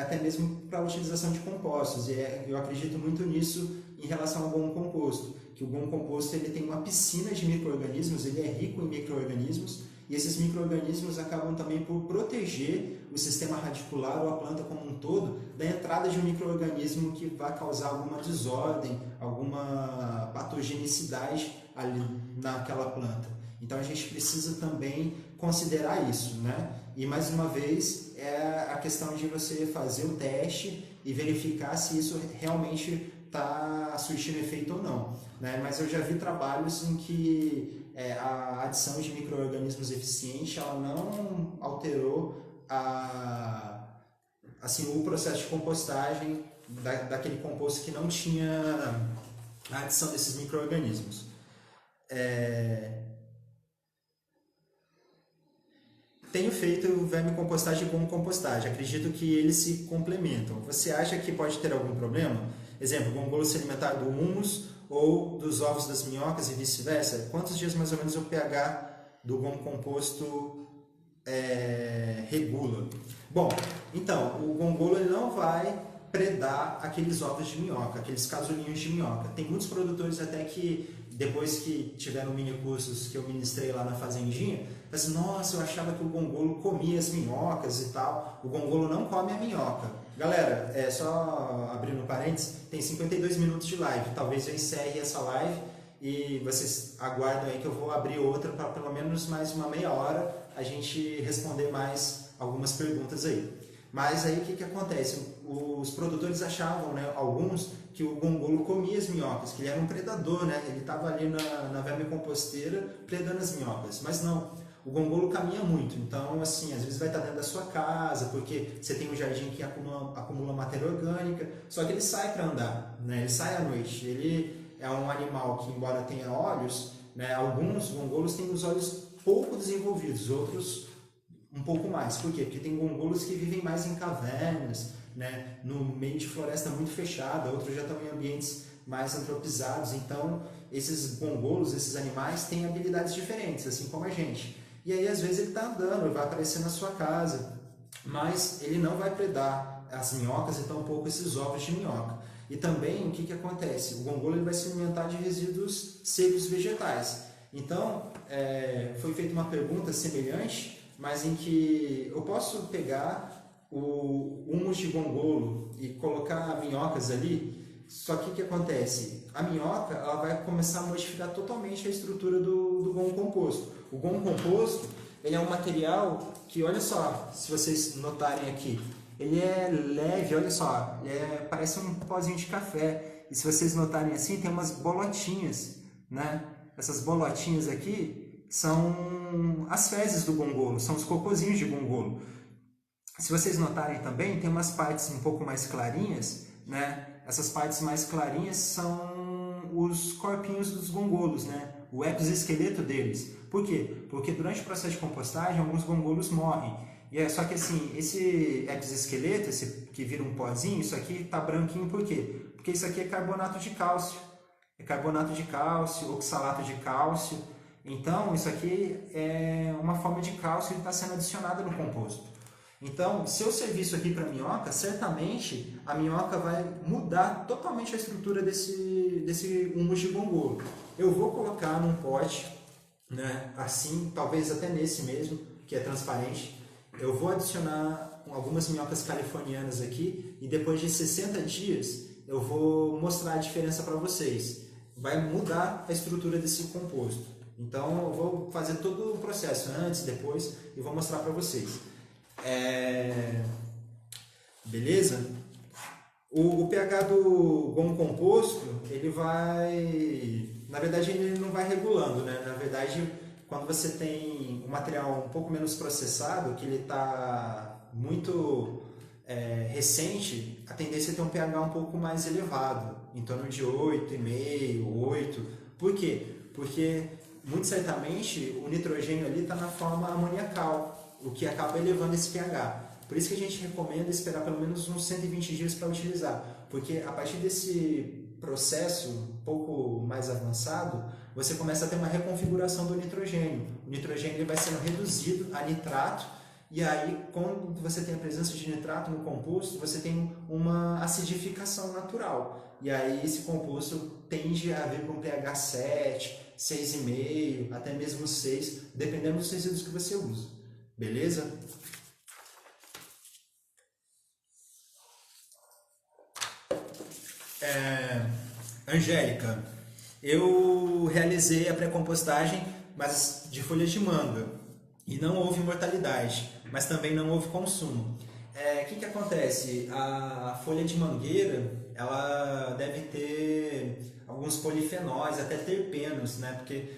até mesmo para a utilização de compostos. E eu acredito muito nisso em relação ao gomo composto, que o gomo composto ele tem uma piscina de micro-organismos, ele é rico em micro-organismos, e esses micro-organismos acabam também por proteger o sistema radicular ou a planta como um todo da entrada de um micro-organismo que vai causar alguma desordem, alguma patogenicidade ali naquela planta. Então a gente precisa também considerar isso, né? E mais uma vez é a questão de você fazer o teste e verificar se isso realmente está surtindo efeito ou não, né? Mas eu já vi trabalhos em que a adição de micro-organismos eficiente ela não alterou assim, o processo de compostagem daquele composto que não tinha a adição desses micro-organismos. Tenho feito vermicompostagem e compostagem. Acredito que eles se complementam. Você acha que pode ter algum problema? Exemplo, gongolo se alimentar do humus ou dos ovos das minhocas e vice-versa? Quantos dias mais ou menos o pH do gomo composto regula? Bom, então, o gongolo ele não vai predar aqueles ovos de minhoca, aqueles casulinhos de minhoca. Tem muitos produtores até que, depois que tiveram mini cursos que eu ministrei lá na fazendinha, assim, nossa, eu achava que o gongolo comia as minhocas e tal. O gongolo não come a minhoca. Galera, só abrindo parênteses, tem 52 minutos de live. Talvez eu encerre essa live e vocês aguardam aí que eu vou abrir outra para pelo menos mais uma meia hora a gente responder mais algumas perguntas aí. Mas aí o que acontece? Os produtores achavam, né, alguns, que o gongolo comia as minhocas, que ele era um predador, né? Ele estava ali na vermicomposteira predando as minhocas. Mas não, o gongolo caminha muito. Então, assim, às vezes vai estar dentro da sua casa, porque você tem um jardim que acumula matéria orgânica, só que ele sai para andar, né? Ele sai à noite. Ele é um animal que, embora tenha olhos, né, alguns gongolos têm os olhos pouco desenvolvidos, outros um pouco mais. Por quê? Porque tem gongolos que vivem mais em cavernas, né, no meio de floresta muito fechada, outros já estão em ambientes mais antropizados. Então, esses gongolos, esses animais, têm habilidades diferentes, assim como a gente. E aí, às vezes, ele está andando, ele vai aparecer na sua casa, mas ele não vai predar as minhocas e tampouco esses ovos de minhoca. E também, o que acontece? O gongolo ele vai se alimentar de resíduos secos vegetais. Então, foi feita uma pergunta semelhante, mas em que eu posso pegar o humus de gongolo e colocar minhocas ali, só que o que acontece? A minhoca ela vai começar a modificar totalmente a estrutura do gomo composto. O gomo composto ele é um material que, olha só, se vocês notarem aqui, ele é leve, olha só, parece um pozinho de café. E se vocês notarem assim, tem umas bolotinhas, né? Essas bolotinhas aqui são as fezes do gongolo, são os cocôzinhos de gongolo. Se vocês notarem também, tem umas partes um pouco mais clarinhas, né? Essas partes mais clarinhas são os corpinhos dos gongolos, né? O exoesqueleto deles. Por quê? Porque durante o processo de compostagem, alguns gongolos morrem. Só que assim, esse exoesqueleto, esse que vira um pozinho, isso aqui tá branquinho por quê? Porque isso aqui é carbonato de cálcio. É carbonato de cálcio, oxalato de cálcio. Então, isso aqui é uma forma de cálcio que está sendo adicionada no composto. Então, se eu servir isso aqui para a minhoca, certamente a minhoca vai mudar totalmente a estrutura desse humus de gongolo. Eu vou colocar num pote, né, assim, talvez até nesse mesmo, que é transparente. Eu vou adicionar algumas minhocas californianas aqui e depois de 60 dias eu vou mostrar a diferença para vocês. Vai mudar a estrutura desse composto. Então eu vou fazer todo o processo antes, depois e vou mostrar para vocês. Beleza? O pH do GOM composto, ele vai... Na verdade, ele não vai regulando, né? Na verdade, quando você tem um material um pouco menos processado, que ele está muito recente, a tendência é ter um pH um pouco mais elevado, em torno de 8,5, 8. Por quê? Porque, muito certamente, o nitrogênio ali está na forma amoniacal, o que acaba elevando esse pH. Por isso que a gente recomenda esperar pelo menos uns 120 dias para utilizar, porque a partir desse processo um pouco mais avançado, você começa a ter uma reconfiguração do nitrogênio. O nitrogênio ele vai sendo reduzido a nitrato, e aí quando você tem a presença de nitrato no composto, você tem uma acidificação natural. E aí esse composto tende a vir com pH 7, 6,5, até mesmo 6, dependendo dos resíduos que você usa. Beleza? Angélica, eu realizei a pré-compostagem, mas de folhas de manga, e não houve mortalidade, mas também não houve consumo. O que acontece? A folha de mangueira, ela deve ter alguns polifenóis, até terpenos, né? Porque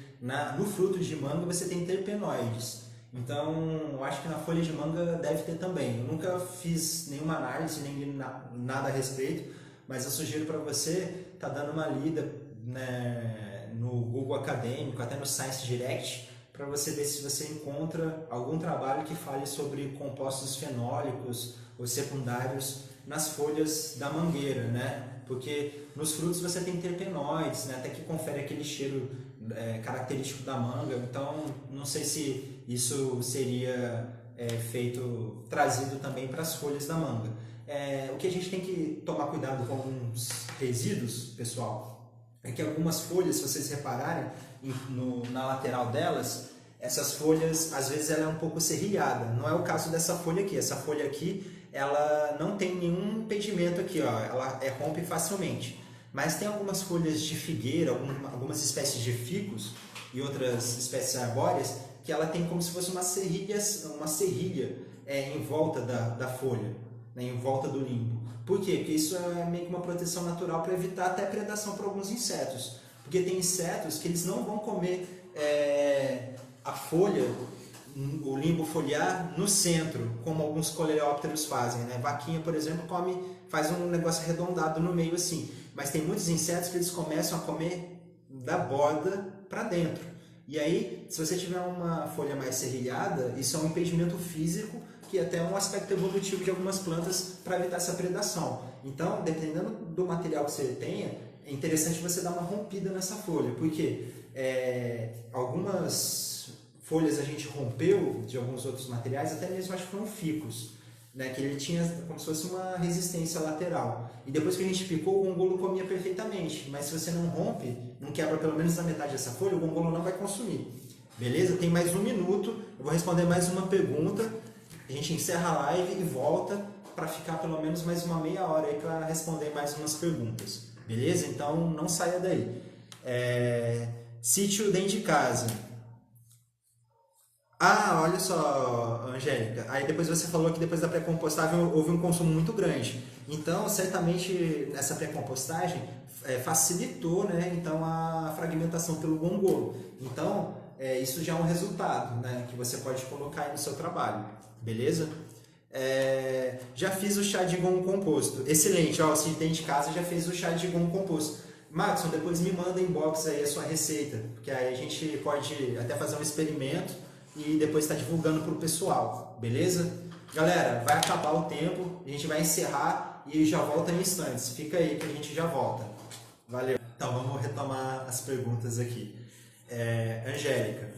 no fruto de manga você tem terpenoides. Então, eu acho que na folha de manga deve ter também. Eu nunca fiz nenhuma análise, nem nada a respeito, mas eu sugiro para você estar dando uma lida, né, no Google Acadêmico, até no Science Direct, para você ver se você encontra algum trabalho que fale sobre compostos fenólicos ou secundários nas folhas da mangueira, né? Porque nos frutos você tem terpenoides, né, até que confere aquele cheiro característico da manga. Então, não sei se isso seria trazido também para as folhas da manga. O que a gente tem que tomar cuidado com alguns resíduos, pessoal, é que algumas folhas, se vocês repararem na lateral delas, essas folhas, às vezes ela é um pouco serrilhada. Não é o caso dessa folha aqui. Essa folha aqui, ela não tem nenhum impedimento aqui, ó. Ela rompe facilmente. Mas tem algumas folhas de figueira, algumas espécies de ficus e outras espécies arbóreas, que ela tem como se fosse uma serrilha em volta da folha, né, em volta do limbo. Por quê? Porque isso é meio que uma proteção natural para evitar até predação por alguns insetos. Porque tem insetos que eles não vão comer a folha, o limbo foliar, no centro, como alguns coleópteros fazem, né? Vaquinha, por exemplo, faz um negócio arredondado no meio assim. Mas tem muitos insetos que eles começam a comer da borda para dentro. E aí, se você tiver uma folha mais serrilhada, isso é um impedimento físico, que até é um aspecto evolutivo de algumas plantas para evitar essa predação. Então, dependendo do material que você tenha, é interessante você dar uma rompida nessa folha, porque algumas folhas a gente rompeu de alguns outros materiais, até mesmo acho que foram ficus, né, que ele tinha como se fosse uma resistência lateral. E depois que a gente picou, o gongolo comia perfeitamente. Mas se você não rompe, não quebra pelo menos a metade dessa folha, o gongolo não vai consumir. Beleza? Tem mais 1 minuto, eu vou responder mais uma pergunta, a gente encerra a live e volta para ficar pelo menos mais uma meia hora aí para responder mais umas perguntas. Beleza? Então não saia daí. Sítio dentro de casa. Ah, olha só, Angélica, aí depois você falou que depois da pré-compostagem houve um consumo muito grande. Então, certamente, essa pré-compostagem facilitou, né, então, a fragmentação pelo gongolo. Então, isso já é um resultado, né, que você pode colocar aí no seu trabalho, beleza? Já fiz o chá de gongo composto. Excelente, ó, se tem de casa já fez o chá de gongo composto. Maxon, depois me manda inbox aí a sua receita, porque aí a gente pode até fazer um experimento e depois está divulgando para o pessoal, beleza? Galera, vai acabar o tempo, a gente vai encerrar e já volta em instantes. Fica aí que a gente já volta. Valeu. Então vamos retomar as perguntas aqui. Angélica,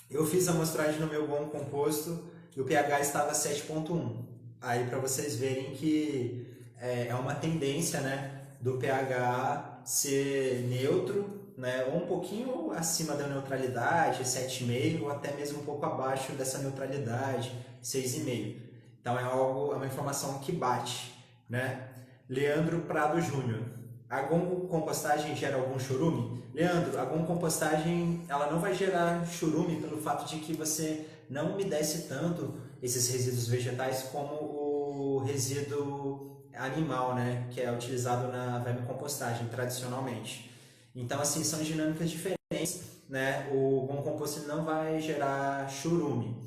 eu fiz a amostragem no meu gongo composto e o pH estava 7,1. Aí para vocês verem que é uma tendência, né, do pH ser neutro, né, ou um pouquinho acima da neutralidade, 7,5, ou até mesmo um pouco abaixo dessa neutralidade, 6,5. Então é uma informação que bate, né? Leandro Prado Júnior. A compostagem gera algum churume? Leandro, a compostagem ela não vai gerar churume pelo fato de que você não umedece tanto esses resíduos vegetais como o resíduo animal, né? Que é utilizado na vermicompostagem tradicionalmente. Então, assim, são dinâmicas diferentes, né? O bom composto não vai gerar churume.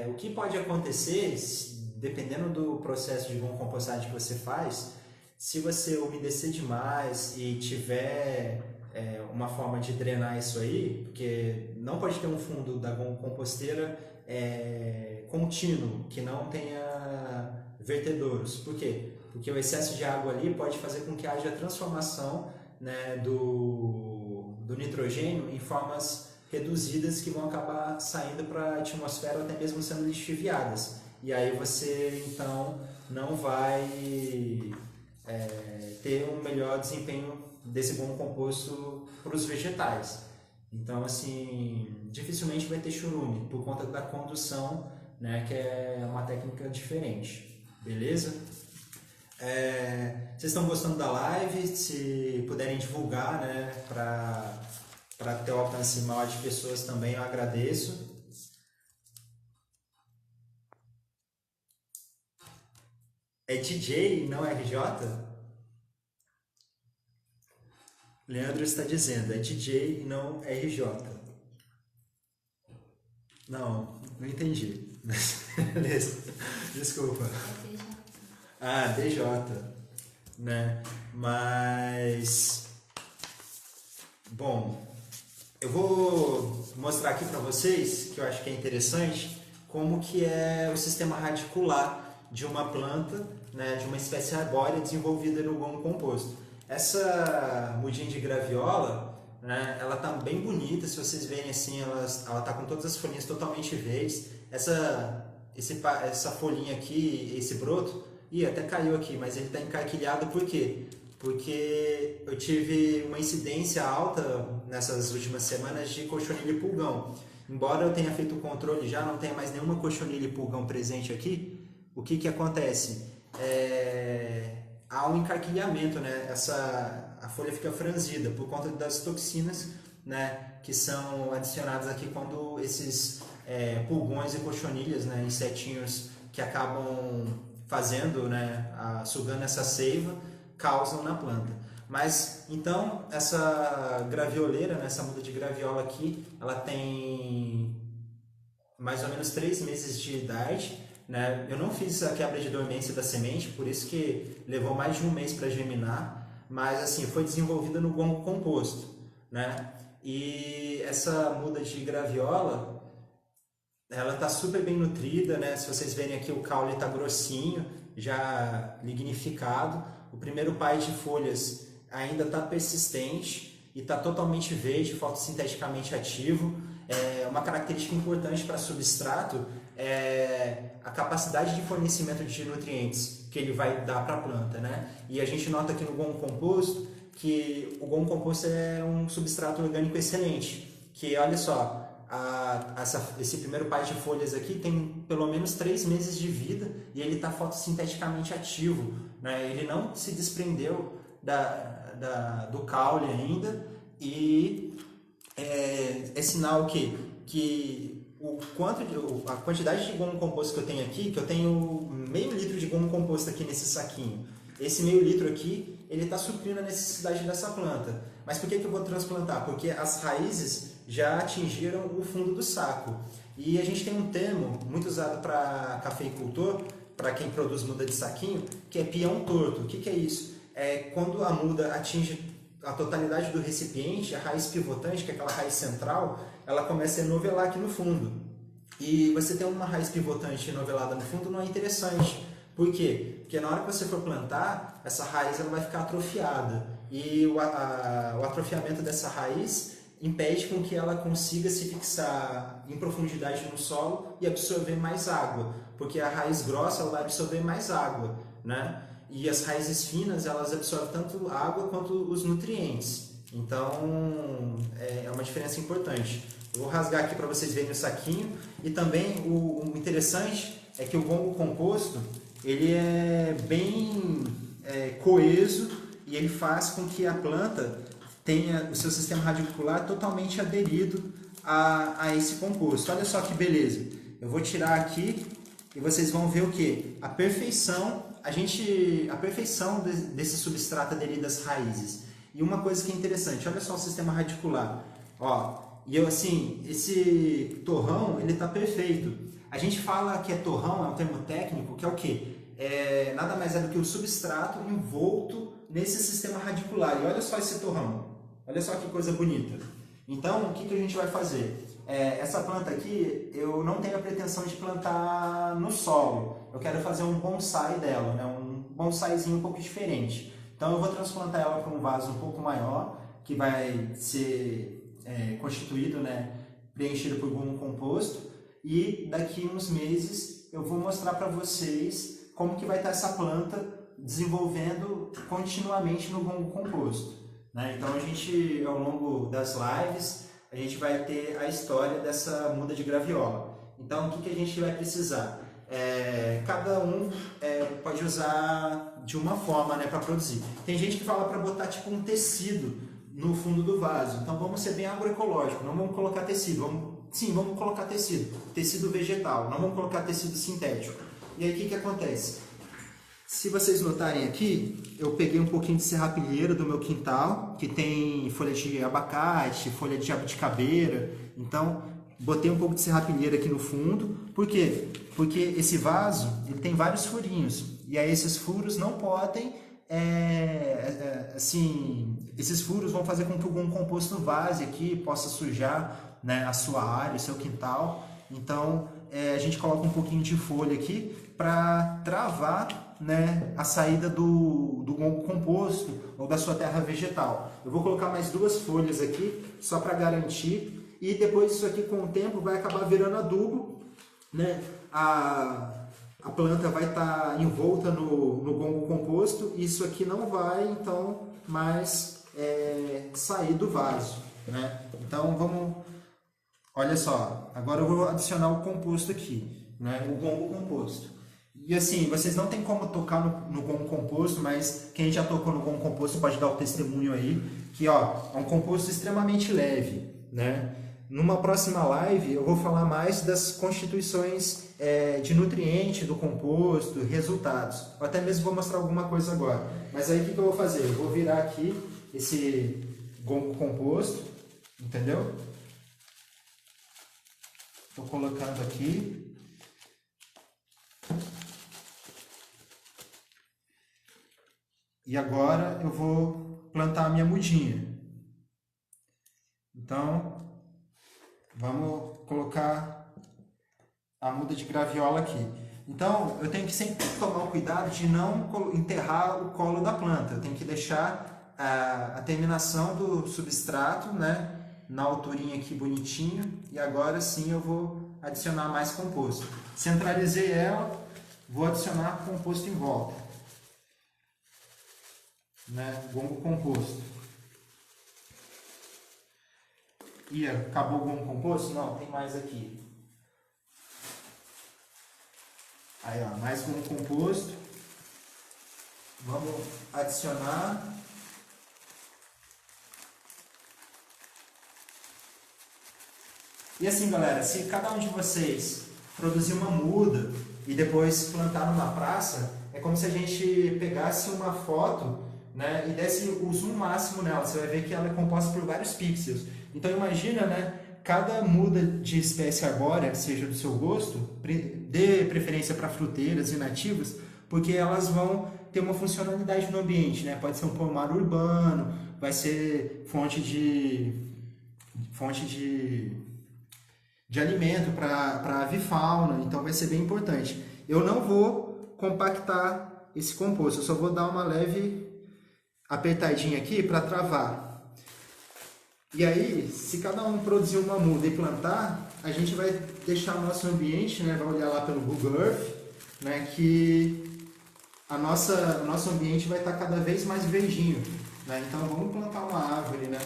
O que pode acontecer, dependendo do processo de bom compostagem que você faz, se você umedecer demais e tiver uma forma de drenar isso aí, porque não pode ter um fundo da composteira contínuo, que não tenha vertedouros. Por quê? Porque o excesso de água ali pode fazer com que haja transformação, né, do nitrogênio em formas reduzidas que vão acabar saindo para a atmosfera ou até mesmo sendo lixiviadas. E aí você então não vai ter um melhor desempenho desse bom composto para os vegetais. Então, assim, dificilmente vai ter churume por conta da condução, né, que é uma técnica diferente. Beleza? Vocês estão gostando da live? Se puderem divulgar, né, para ter o alcance maior de pessoas também, eu agradeço. É DJ, não é RJ? Leandro está dizendo, é DJ e não RJ. Não entendi. Beleza. Desculpa. Ah, DJ, né? Mas, bom, eu vou mostrar aqui para vocês, que eu acho que é interessante, como que é o sistema radicular de uma planta, né, de uma espécie arbórea desenvolvida no gomo composto. Essa mudinha de graviola, né, ela tá bem bonita, se vocês verem assim, ela tá com todas as folhinhas totalmente verdes. Essa folhinha aqui, esse broto, até caiu aqui, mas ele está encarquilhado por quê? Porque eu tive uma incidência alta nessas últimas semanas de cochonilha e pulgão. Embora eu tenha feito o controle já, não tenha mais nenhuma cochonilha e pulgão presente aqui, o que acontece? Há um encarquilhamento, né? A folha fica franzida por conta das toxinas, né, que são adicionadas aqui quando esses pulgões e cochonilhas, né, insetinhos que acabam fazendo, né, sugando essa seiva, causam na planta. Mas então essa gravioleira, né, essa muda de graviola aqui, ela tem mais ou menos 3 meses de idade, né? Eu não fiz a quebra de dormência da semente, por isso que levou mais de 1 mês para germinar, mas assim foi desenvolvida no gongo composto, né? E essa muda de graviola, ela está super bem nutrida, né? Se vocês verem aqui, o caule está grossinho, já lignificado. O primeiro pai de folhas ainda está persistente e está totalmente verde, fotossinteticamente ativo. Uma característica importante para substrato é a capacidade de fornecimento de nutrientes que ele vai dar para a planta, né? E a gente nota aqui no gomo composto que o gomo composto é um substrato orgânico excelente, que olha só, esse primeiro pai de folhas aqui tem pelo menos 3 meses de vida e ele está fotossinteticamente ativo, né? Ele não se desprendeu do caule ainda e é sinal que a quantidade de gomo composto que eu tenho aqui, que eu tenho meio litro de gomo composto aqui nesse saquinho. Esse meio litro aqui, ele está suprindo a necessidade dessa planta. Mas por que eu vou transplantar? Porque as raízes já atingiram o fundo do saco. E a gente tem um termo muito usado para cafeicultor, para quem produz muda de saquinho, que é peão torto. O que é isso? É quando a muda atinge a totalidade do recipiente, a raiz pivotante, que é aquela raiz central, ela começa a enovelar aqui no fundo. E você ter uma raiz pivotante enovelada no fundo não é interessante. Por quê? Porque na hora que você for plantar, essa raiz ela vai ficar atrofiada. E o atrofiamento dessa raiz impede com que ela consiga se fixar em profundidade no solo e absorver mais água. Porque a raiz grossa ela vai absorver mais água, né? E as raízes finas, elas absorvem tanto água quanto os nutrientes. Então, é uma diferença importante. Eu vou rasgar aqui para vocês verem o saquinho. E também, o interessante é que o gongo composto ele é bem coeso e ele faz com que a planta tenha o seu sistema radicular totalmente aderido a esse composto. Olha só que beleza. Eu vou tirar aqui e vocês vão ver o que? A perfeição desse substrato aderido às raízes. E uma coisa que é interessante, olha só o sistema radicular. Ó, e eu assim, esse torrão, ele está perfeito. A gente fala que é torrão, é um termo técnico, que é o quê? Nada mais é do que o substrato envolto nesse sistema radicular. E olha só esse torrão. Olha só que coisa bonita. Então, o que a gente vai fazer? Essa planta aqui, eu não tenho a pretensão de plantar no solo. Eu quero fazer um bonsai dela, né? Um bonsaizinho um pouco diferente. Então, eu vou transplantar ela para um vaso um pouco maior, que vai ser constituído, né? Preenchido por gongo composto. E daqui uns meses eu vou mostrar para vocês como que vai estar essa planta desenvolvendo continuamente no gongo composto, né? Então, a gente, ao longo das lives, a gente vai ter a história dessa muda de graviola. Então, o que a gente vai precisar? Cada um pode usar de uma forma, né, para produzir. Tem gente que fala para botar tipo um tecido no fundo do vaso. Então, vamos ser bem agroecológico. Não vamos colocar tecido. Vamos colocar tecido. Tecido vegetal. Não vamos colocar tecido sintético. E aí, o que acontece? Se vocês notarem aqui, eu peguei um pouquinho de serrapilheira do meu quintal, que tem folha de abacate, folha de jabuticabeira. Então, botei um pouco de serrapilheira aqui no fundo. Por quê? Porque esse vaso ele tem vários furinhos. E aí esses furos não podem... esses furos vão fazer com que o gongo composto vaze aqui, possa sujar, né, a sua área, o seu quintal. Então, a gente coloca um pouquinho de folha aqui para travar, né, a saída do gongo composto ou da sua terra vegetal. Eu vou colocar mais 2 folhas aqui, só para garantir, e depois isso aqui com o tempo vai acabar virando adubo, né? A planta vai estar envolta no gongo composto, e isso aqui não vai então mais sair do vaso, né? Então olha só, agora eu vou adicionar o composto aqui, né? O gongo composto. E assim, vocês não tem como tocar no gongo composto, mas quem já tocou no gongo composto pode dar o testemunho aí, que ó, é um composto extremamente leve, né? Numa próxima live eu vou falar mais das constituições de nutriente do composto, resultados. Eu até mesmo vou mostrar alguma coisa agora. Mas aí o que eu vou fazer? Eu vou virar aqui esse gongo composto, entendeu? Estou colocando aqui. E agora eu vou plantar a minha mudinha. Então, vamos colocar a muda de graviola aqui. Então, eu tenho que sempre tomar o cuidado de não enterrar o colo da planta. Eu tenho que deixar a terminação do substrato, né, na alturinha aqui bonitinho. E agora sim eu vou adicionar mais composto. Centralizei ela, vou adicionar composto em volta. Né, gongo composto. E acabou o gongo composto? Não, tem mais aqui. Aí, ó, mais gongo composto. Vamos adicionar. E assim, galera, se cada um de vocês produzir uma muda e depois plantar numa praça, é como se a gente pegasse uma foto, né, e desse o zoom máximo nela. Você vai ver que ela é composta por vários pixels. Então imagina, né, cada muda de espécie arbórea, seja do seu gosto, dê preferência para fruteiras e nativas, porque elas vão ter uma funcionalidade no ambiente, né? Pode ser um pomar urbano, vai ser fonte de alimento para a avifauna, então vai ser bem importante. Eu não vou compactar esse composto, eu só vou dar uma leve apertadinha aqui para travar. E aí, se cada um produzir uma muda e plantar, a gente vai deixar o nosso ambiente, né, vai olhar lá pelo Google Earth, né, que o nosso ambiente vai estar cada vez mais verdinho, né? Então vamos plantar uma árvore, né?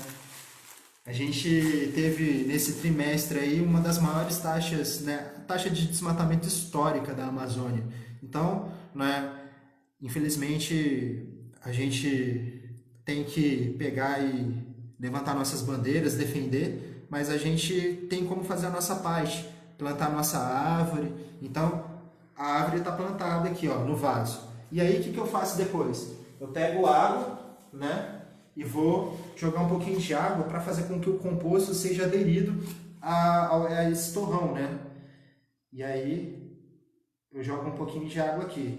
A gente teve nesse trimestre aí uma das maiores taxas, né, taxa de desmatamento histórica da Amazônia. Então, né, infelizmente, a gente tem que pegar e levantar nossas bandeiras, defender, mas a gente tem como fazer a nossa parte, plantar nossa árvore. Então, a árvore está plantada aqui, ó, no vaso. E aí, o que eu faço depois? Eu pego água, né, e vou jogar um pouquinho de água para fazer com que o composto seja aderido a esse torrão, né? E aí, eu jogo um pouquinho de água aqui.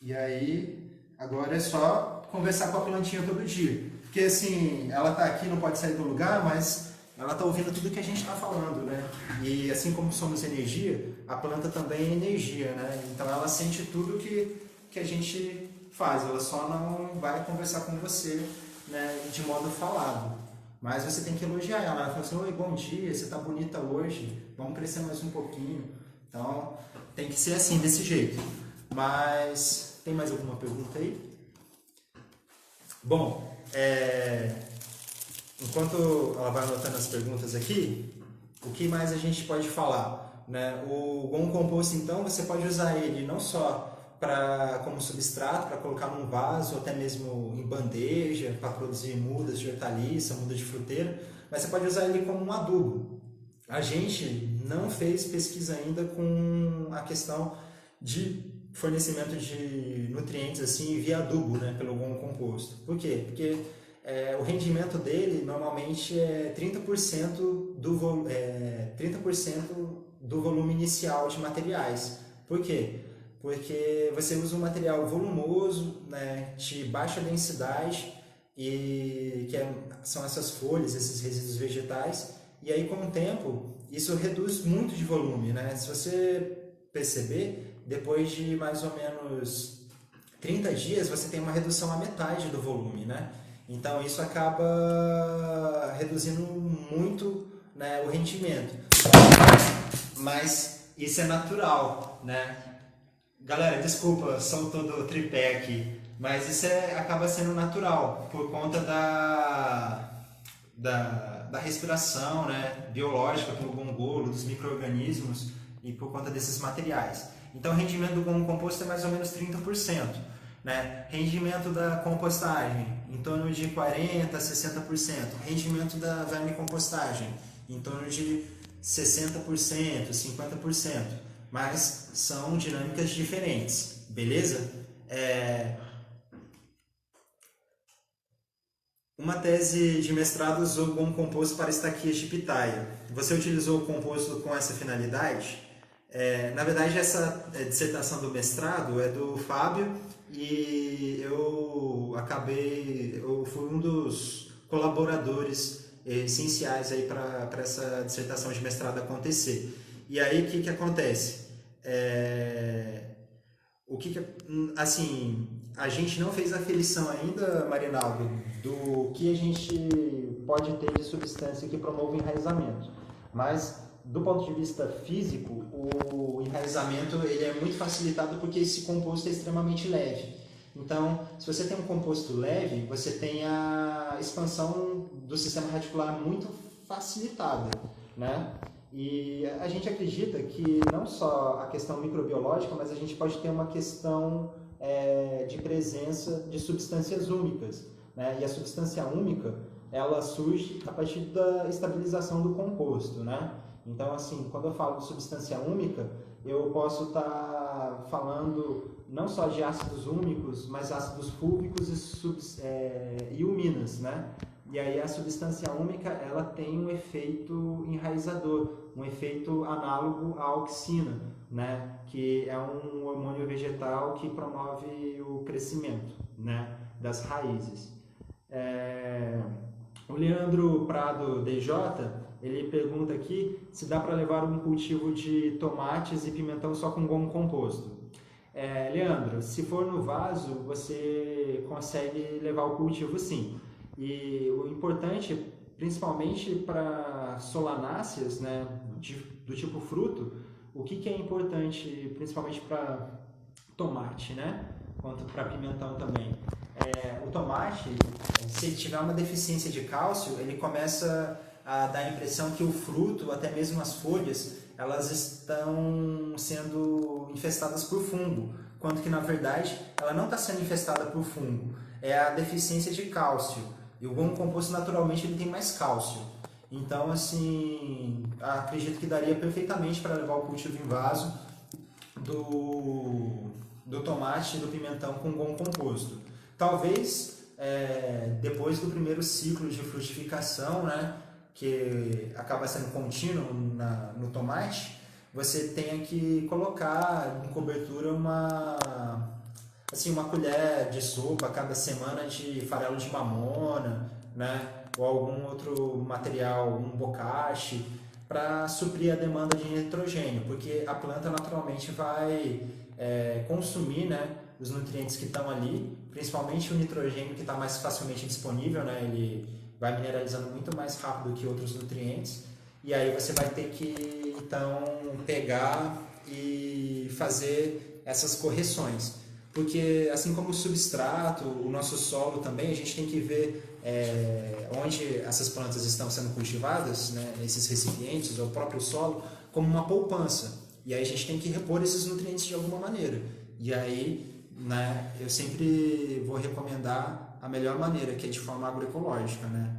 E aí, agora é só conversar com a plantinha todo dia. Porque assim, ela tá aqui, não pode sair do lugar, mas ela tá ouvindo tudo que a gente está falando, né? E assim como somos energia, a planta também é energia, né? Então ela sente tudo que a gente faz, ela só não vai conversar com você, né, de modo falado. Mas você tem que elogiar ela. Ela fala assim: oi, bom dia, você tá bonita hoje, vamos crescer mais um pouquinho. Então tem que ser assim, desse jeito. Mas tem mais alguma pergunta aí? Bom, enquanto ela vai anotando as perguntas aqui, o que mais a gente pode falar? Né? O gomo composto, então, você pode usar ele não só como substrato, para colocar num vaso, ou até mesmo em bandeja, para produzir mudas de hortaliça, muda de fruteira, mas você pode usar ele como um adubo. A gente não fez pesquisa ainda com a questão de fornecimento de nutrientes assim via adubo, né, pelo gomo composto. Por quê? Porque o rendimento dele normalmente é 30% 30% do volume inicial de materiais. Por quê? Porque você usa um material volumoso, né, de baixa densidade, e são essas folhas, esses resíduos vegetais, e aí com o tempo isso reduz muito de volume, né? Se você perceber, depois de mais ou menos 30 dias você tem uma redução à metade do volume, né? Então isso acaba reduzindo muito, né, o rendimento. Mas isso é natural, né? Galera, desculpa, soltou do tripé aqui, mas isso acaba sendo natural por conta da respiração, né, biológica pelo gongolo, dos micro-organismos e por conta desses materiais. Então o rendimento do gomo composto é mais ou menos 30%. Né? Rendimento da compostagem, em torno de 40% a 60%. Rendimento da vermicompostagem, em torno de 60%, 50%. Mas são dinâmicas diferentes, beleza? Uma tese de mestrado usou gomo composto para estaquias de pitaia. Você utilizou o composto com essa finalidade? Na verdade, essa dissertação do mestrado é do Fábio e eu fui um dos colaboradores essenciais aí para essa dissertação de mestrado acontecer. E aí o que acontece? Assim, a gente não fez a aferição ainda, Marinaldo, do que a gente pode ter de substância que promove o enraizamento. Mas, do ponto de vista físico, o enraizamento ele é muito facilitado porque esse composto é extremamente leve. Então, se você tem um composto leve, você tem a expansão do sistema radicular muito facilitada, né? E a gente acredita que não só a questão microbiológica, mas a gente pode ter uma questão de presença de substâncias úmicas, né? E a substância úmica, ela surge a partir da estabilização do composto, né? Então, assim, quando eu falo de substância úmica, eu posso estar falando não só de ácidos úmicos, mas ácidos fúlvicos e uminas, né? E aí a substância úmica, ela tem um efeito enraizador, um efeito análogo à auxina, né? Que é um hormônio vegetal que promove o crescimento, né, das raízes. O Leandro Prado DJ, ele pergunta aqui se dá para levar um cultivo de tomates e pimentão só com gomo composto. Leandro, se for no vaso, você consegue levar o cultivo sim. E o importante, principalmente para solanáceas, né, do tipo fruto, o que é importante, principalmente para tomate, né, quanto para pimentão também, o tomate, se ele tiver uma deficiência de cálcio, ele começa a dar a impressão que o fruto, até mesmo as folhas, elas estão sendo infestadas por fungo, quando que na verdade ela não está sendo infestada por fungo, é a deficiência de cálcio. E o gomo composto naturalmente ele tem mais cálcio. Então, assim, acredito que daria perfeitamente para levar o cultivo em vaso do tomate e do pimentão com gomo composto. Talvez depois do primeiro ciclo de frutificação, né, que acaba sendo contínuo no tomate, você tenha que colocar em cobertura uma colher de sopa cada semana de farelo de mamona, né, ou algum outro material, um bocache, para suprir a demanda de nitrogênio, porque a planta naturalmente vai consumir, né, os nutrientes que estão ali, principalmente o nitrogênio que está mais facilmente disponível, né, ele vai mineralizando muito mais rápido que outros nutrientes, e aí você vai ter que então pegar e fazer essas correções, porque assim como o substrato, o nosso solo também, a gente tem que ver onde essas plantas estão sendo cultivadas, né, esses recipientes, ou o próprio solo, como uma poupança. E aí a gente tem que repor esses nutrientes de alguma maneira. E aí, né, eu sempre vou recomendar a melhor maneira, que é de forma agroecológica, né?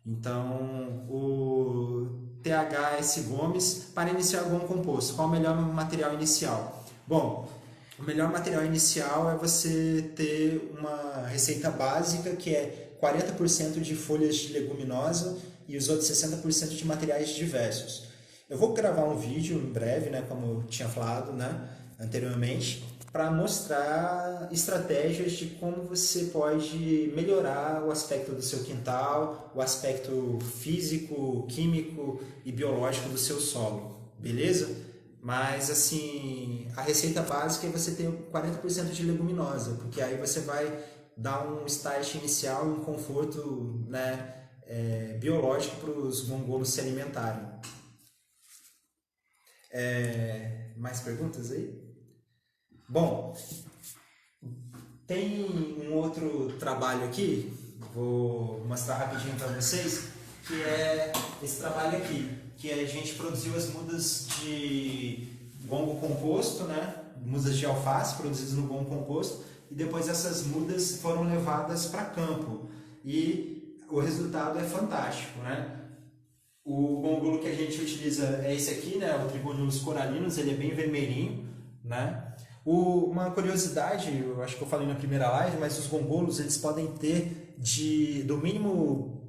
Então, o THS Gomes, para iniciar o gomo composto, qual o melhor material inicial? Bom, o melhor material inicial é você ter uma receita básica que é 40% de folhas de leguminosa e os outros 60% de materiais diversos. Eu vou gravar um vídeo em breve, né, como eu tinha falado, né, anteriormente, para mostrar estratégias de como você pode melhorar o aspecto do seu quintal, o aspecto físico, químico e biológico do seu solo, beleza? Mas, assim, a receita básica é você ter 40% de leguminosa, porque aí você vai dar um start inicial e um conforto, né, biológico para os gongolos se alimentarem. Mais perguntas aí? Bom, tem um outro trabalho aqui, vou mostrar rapidinho para vocês, que é esse trabalho aqui, que a gente produziu as mudas de gongo composto, né? Mudas de alface produzidas no gongo composto, e depois essas mudas foram levadas para campo, e o resultado é fantástico, né? O gongolo que a gente utiliza é esse aqui, né? O Tribunulus coralinos, ele é bem vermelhinho, né? Uma curiosidade, eu acho que eu falei na primeira live, mas os gongolos eles podem ter do mínimo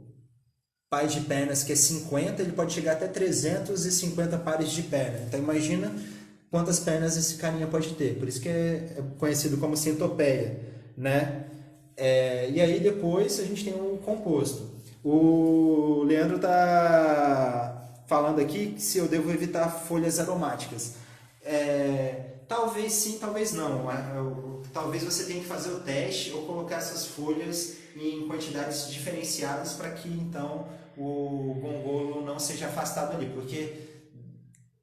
par de pernas, que é 50, ele pode chegar até 350 pares de perna. Então imagina quantas pernas esse carinha pode ter. Por isso que é conhecido como centopeia, né? E aí depois a gente tem o composto. O Leandro está falando aqui se eu devo evitar folhas aromáticas. Talvez sim, talvez não. Talvez você tenha que fazer o teste ou colocar essas folhas em quantidades diferenciadas para que então o gongolo não seja afastado ali, porque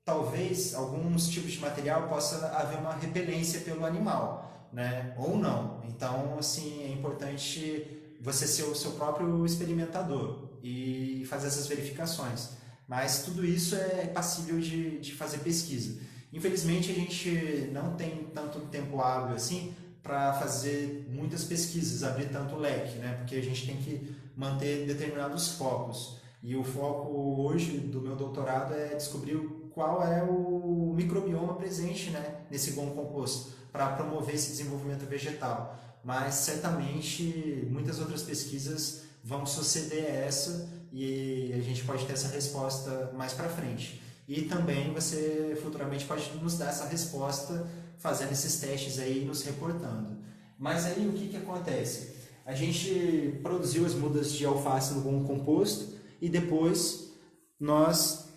talvez alguns tipos de material possa haver uma repelência pelo animal, né? Ou não. Então, assim, é importante você ser o seu próprio experimentador e fazer essas verificações. Mas tudo isso é passível de fazer pesquisa. Infelizmente, a gente não tem tanto tempo hábil assim para fazer muitas pesquisas, abrir tanto leque, né? Porque a gente tem que manter determinados focos. E o foco hoje do meu doutorado é descobrir qual é o microbioma presente, né, nesse gomo composto, para promover esse desenvolvimento vegetal. Mas certamente muitas outras pesquisas vão suceder essa e a gente pode ter essa resposta mais para frente. E também você futuramente pode nos dar essa resposta fazendo esses testes aí e nos reportando. Mas aí o que acontece? A gente produziu as mudas de alface no gomo composto e depois nós...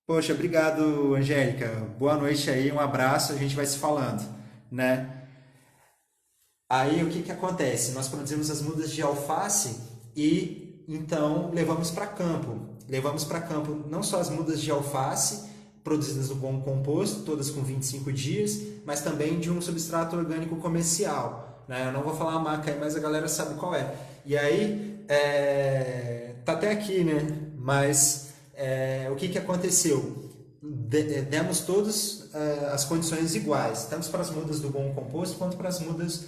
Poxa, obrigado, Angélica. Boa noite aí, um abraço, a gente vai se falando, né? Aí o que acontece? Nós produzimos as mudas de alface e então levamos para campo. Levamos para campo não só as mudas de alface, produzidas no gongo composto, todas com 25 dias, mas também de um substrato orgânico comercial, né? Eu não vou falar a marca aí, mas a galera sabe qual é. E aí, tá até aqui, né? Mas o que aconteceu? Demos todas as condições iguais, tanto para as mudas do gongo composto quanto para as mudas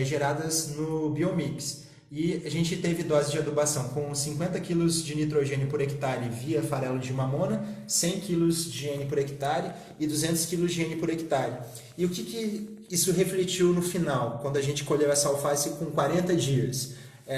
geradas no biomix. E a gente teve dose de adubação com 50 kg de nitrogênio por hectare via farelo de mamona, 100 kg de N por hectare e 200 kg de N por hectare. E o que isso refletiu no final, quando a gente colheu essa alface com 40 dias?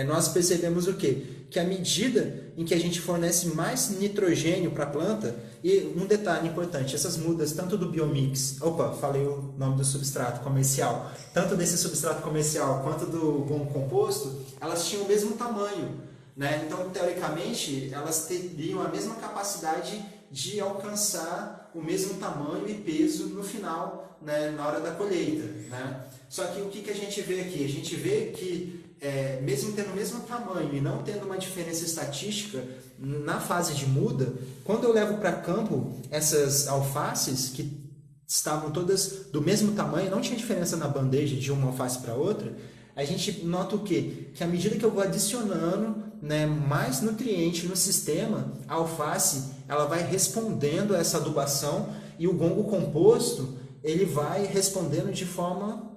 Nós percebemos o quê? Que à medida em que a gente fornece mais nitrogênio para a planta, e um detalhe importante, essas mudas, tanto do biomix, falei o nome do substrato comercial, tanto desse substrato comercial quanto do gongo composto, elas tinham o mesmo tamanho, né? Então, teoricamente, elas teriam a mesma capacidade de alcançar o mesmo tamanho e peso no final, né? Na hora da colheita, né? Só que o que a gente vê aqui? A gente vê que mesmo tendo o mesmo tamanho e não tendo uma diferença estatística na fase de muda, quando eu levo para campo essas alfaces que estavam todas do mesmo tamanho, não tinha diferença na bandeja de uma alface para outra, a gente nota o quê? Que à medida que eu vou adicionando, né, mais nutriente no sistema, a alface ela vai respondendo a essa adubação e o gongo composto ele vai respondendo de forma,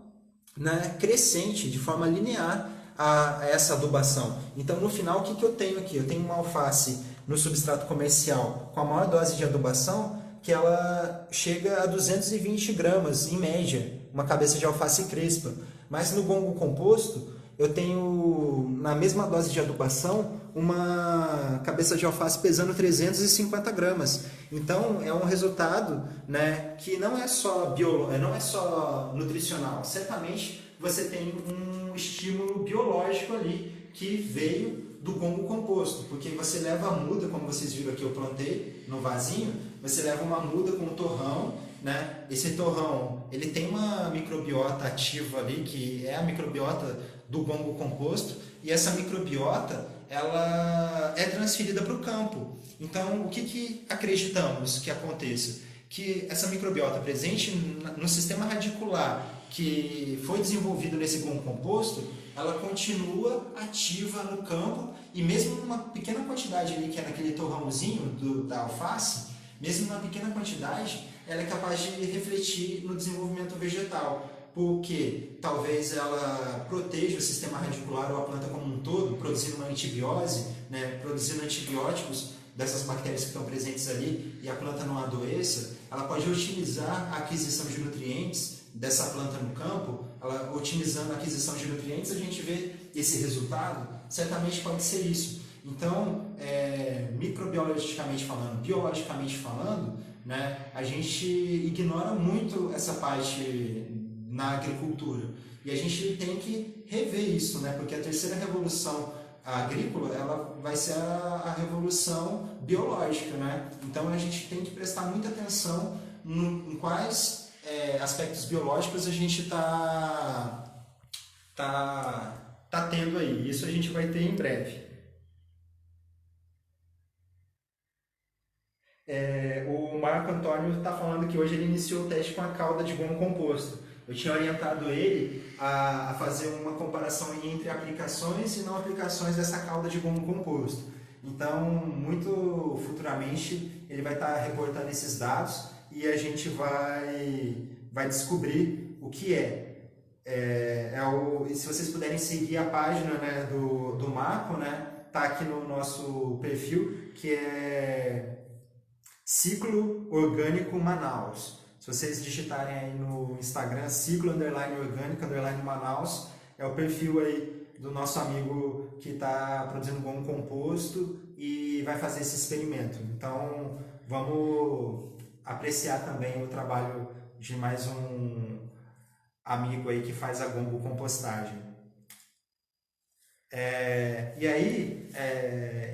né, crescente, de forma linear a essa adubação. Então, no final, o que eu tenho aqui? Eu tenho uma alface no substrato comercial com a maior dose de adubação, que ela chega a 220 gramas, em média, uma cabeça de alface crespa. Mas no gongo composto, eu tenho, na mesma dose de adubação, uma cabeça de alface pesando 350 gramas. Então, é um resultado, né, que não é só nutricional. Certamente, você tem um estímulo biológico ali que veio do gongo composto, porque você leva a muda, como vocês viram aqui, eu plantei no vasinho, você leva uma muda com um torrão, né? Esse torrão, ele tem uma microbiota ativa ali, que é a microbiota do gongo composto, e essa microbiota, ela é transferida para o campo. Então, o que acreditamos que aconteça? Que essa microbiota presente no sistema radicular, que foi desenvolvido nesse gongo composto, ela continua ativa no campo e mesmo numa pequena quantidade ali, que é naquele torrãozinho da alface, mesmo numa pequena quantidade, ela é capaz de refletir no desenvolvimento vegetal, porque talvez ela proteja o sistema radicular ou a planta como um todo, produzindo uma antibiose, né, produzindo antibióticos dessas bactérias que estão presentes ali e a planta não adoeça. Ela pode otimizar a aquisição de nutrientes dessa planta no campo. Ela otimizando a aquisição de nutrientes, a gente vê esse resultado, certamente pode ser isso. Então, microbiologicamente falando, biologicamente falando, né, a gente ignora muito essa parte na agricultura. E a gente tem que rever isso, né, porque a terceira revolução agrícola, ela vai ser a revolução biológica, né? Então a gente tem que prestar muita atenção em quais aspectos biológicos a gente tá tendo aí. Isso a gente vai ter em breve. O Marco Antônio está falando que hoje ele iniciou o teste com a cauda de gongo composto. Eu tinha orientado ele a fazer uma comparação entre aplicações e não aplicações dessa cauda de gongo composto. Então, muito futuramente, ele vai estar reportando esses dados e a gente vai descobrir o que é. E se vocês puderem seguir a página, né, do Marco, né, tá aqui no nosso perfil, que é Ciclo Orgânico Manaus. Se vocês digitarem aí no Instagram, ciclo _orgânico _Manaus, é o perfil aí do nosso amigo que está produzindo gongo composto e vai fazer esse experimento. Então, vamos apreciar também o trabalho de mais um amigo aí que faz a gongo compostagem. E aí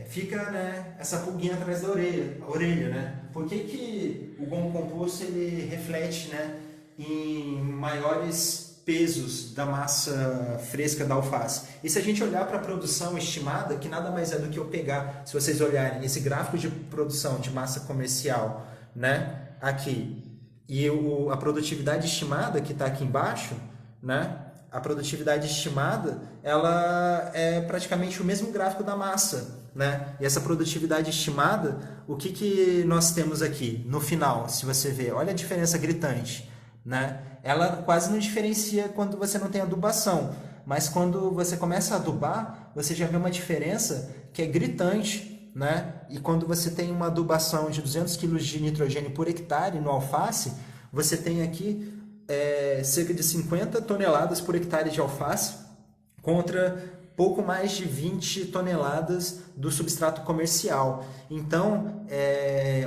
fica, né, essa pulguinha atrás da orelha, né? Por que o gongo composto ele reflete, né, em maiores pesos da massa fresca da alface? E se a gente olhar para a produção estimada, que nada mais é do que eu pegar, se vocês olharem esse gráfico de produção de massa comercial, né, aqui e a produtividade estimada que está aqui embaixo, né? A produtividade estimada, ela é praticamente o mesmo gráfico da massa, né? E essa produtividade estimada, o que nós temos aqui no final, se você ver, olha a diferença gritante, né? Ela quase não diferencia quando você não tem adubação, mas quando você começa a adubar, você já vê uma diferença que é gritante, né? E quando você tem uma adubação de 200 kg de nitrogênio por hectare no alface, você tem aqui cerca de 50 toneladas por hectare de alface contra pouco mais de 20 toneladas do substrato comercial. Então,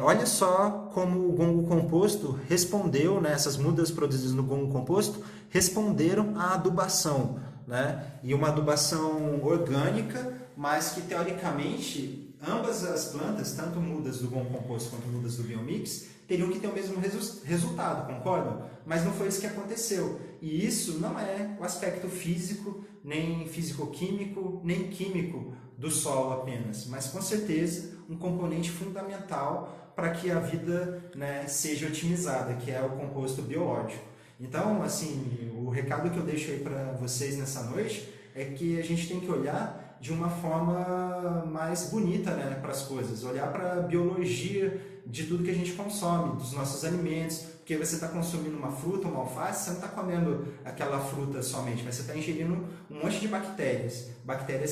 olha só como o gongo composto respondeu, né? Essas mudas produzidas no gongo composto responderam à adubação, né? E uma adubação orgânica, mas que teoricamente ambas as plantas, tanto mudas do gongo composto quanto mudas do biomix, teriam que ter o mesmo resultado, concordam? Mas não foi isso que aconteceu. E isso não é o aspecto físico, nem físico-químico, nem químico do solo apenas, mas com certeza um componente fundamental para que a vida, né, seja otimizada, que é o composto biológico. Então, assim, o recado que eu deixo aí para vocês nessa noite é que a gente tem que olhar de uma forma mais bonita, né, para as coisas, olhar para a biologia de tudo que a gente consome, dos nossos alimentos, porque você está consumindo uma fruta, uma alface, você não está comendo aquela fruta somente, mas você está ingerindo um monte de bactérias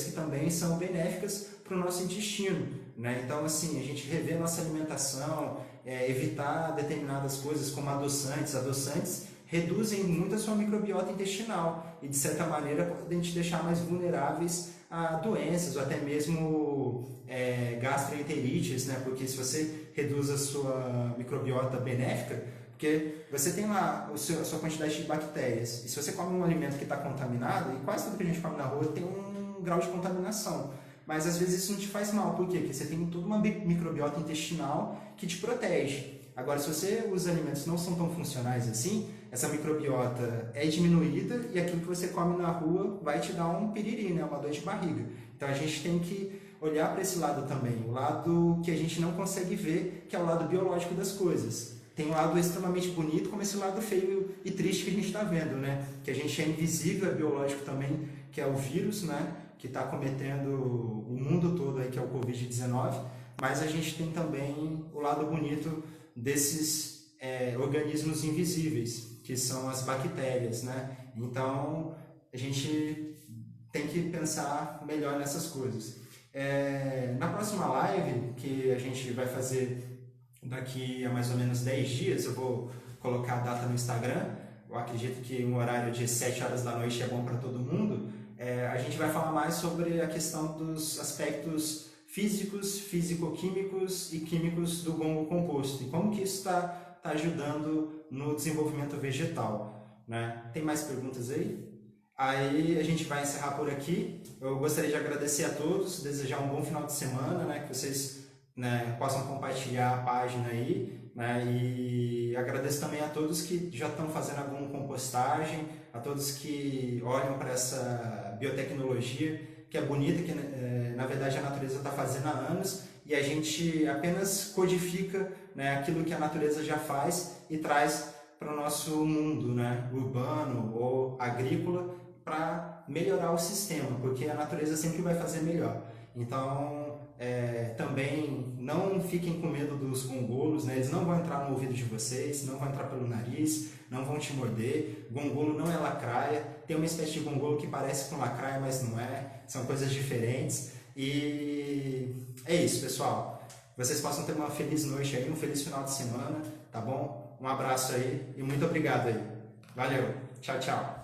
que também são benéficas para o nosso intestino, né? Então, assim, a gente rever nossa alimentação, evitar determinadas coisas como adoçantes reduzem muito a sua microbiota intestinal e, de certa maneira, podem te deixar mais vulneráveis a doenças ou até mesmo gastroenterites, né? Porque se você reduz a sua microbiota benéfica, porque você tem lá a sua quantidade de bactérias, e se você come um alimento que está contaminado, e quase tudo que a gente come na rua tem um grau de contaminação, mas às vezes isso não te faz mal. Por quê? Porque você tem toda uma microbiota intestinal que te protege. Agora, se você usa alimentos que não são tão funcionais assim, essa microbiota é diminuída e aquilo que você come na rua vai te dar um piriri, né? Uma dor de barriga. Então a gente tem que olhar para esse lado também, o lado que a gente não consegue ver, que é o lado biológico das coisas. Tem um lado extremamente bonito, como esse lado feio e triste que a gente está vendo, né? Que a gente é invisível, é biológico também, que é o vírus, né? Que está cometendo o mundo todo aí, que é o Covid-19. Mas a gente tem também o lado bonito desses organismos invisíveis, que são as bactérias, né? Então, a gente tem que pensar melhor nessas coisas. Na próxima live, que a gente vai fazer daqui a mais ou menos 10 dias, eu vou colocar a data no Instagram, eu acredito que um horário de 7 horas da noite é bom para todo mundo. A gente vai falar mais sobre a questão dos aspectos físicos, físico-químicos e químicos do gongo composto e como que isso está ajudando no desenvolvimento vegetal, né? Tem mais perguntas aí? Aí a gente vai encerrar por aqui. Eu gostaria de agradecer a todos, desejar um bom final de semana, né? Que vocês, né, possam compartilhar a página aí, né? E agradeço também a todos que já estão fazendo alguma compostagem, a todos que olham para essa biotecnologia que é bonita, que na verdade a natureza está fazendo há anos e a gente apenas codifica, né, aquilo que a natureza já faz e traz para o nosso mundo, né, urbano ou agrícola, para melhorar o sistema, porque a natureza sempre vai fazer melhor. Então, também não fiquem com medo dos gongolos, né? Eles não vão entrar no ouvido de vocês, não vão entrar pelo nariz, não vão te morder. Gongolo não é lacraia, tem uma espécie de gongolo que parece com lacraia, mas não é, são coisas diferentes. E é isso, pessoal. Vocês possam ter uma feliz noite aí, um feliz final de semana, tá bom? Um abraço aí e muito obrigado aí. Valeu, tchau, tchau.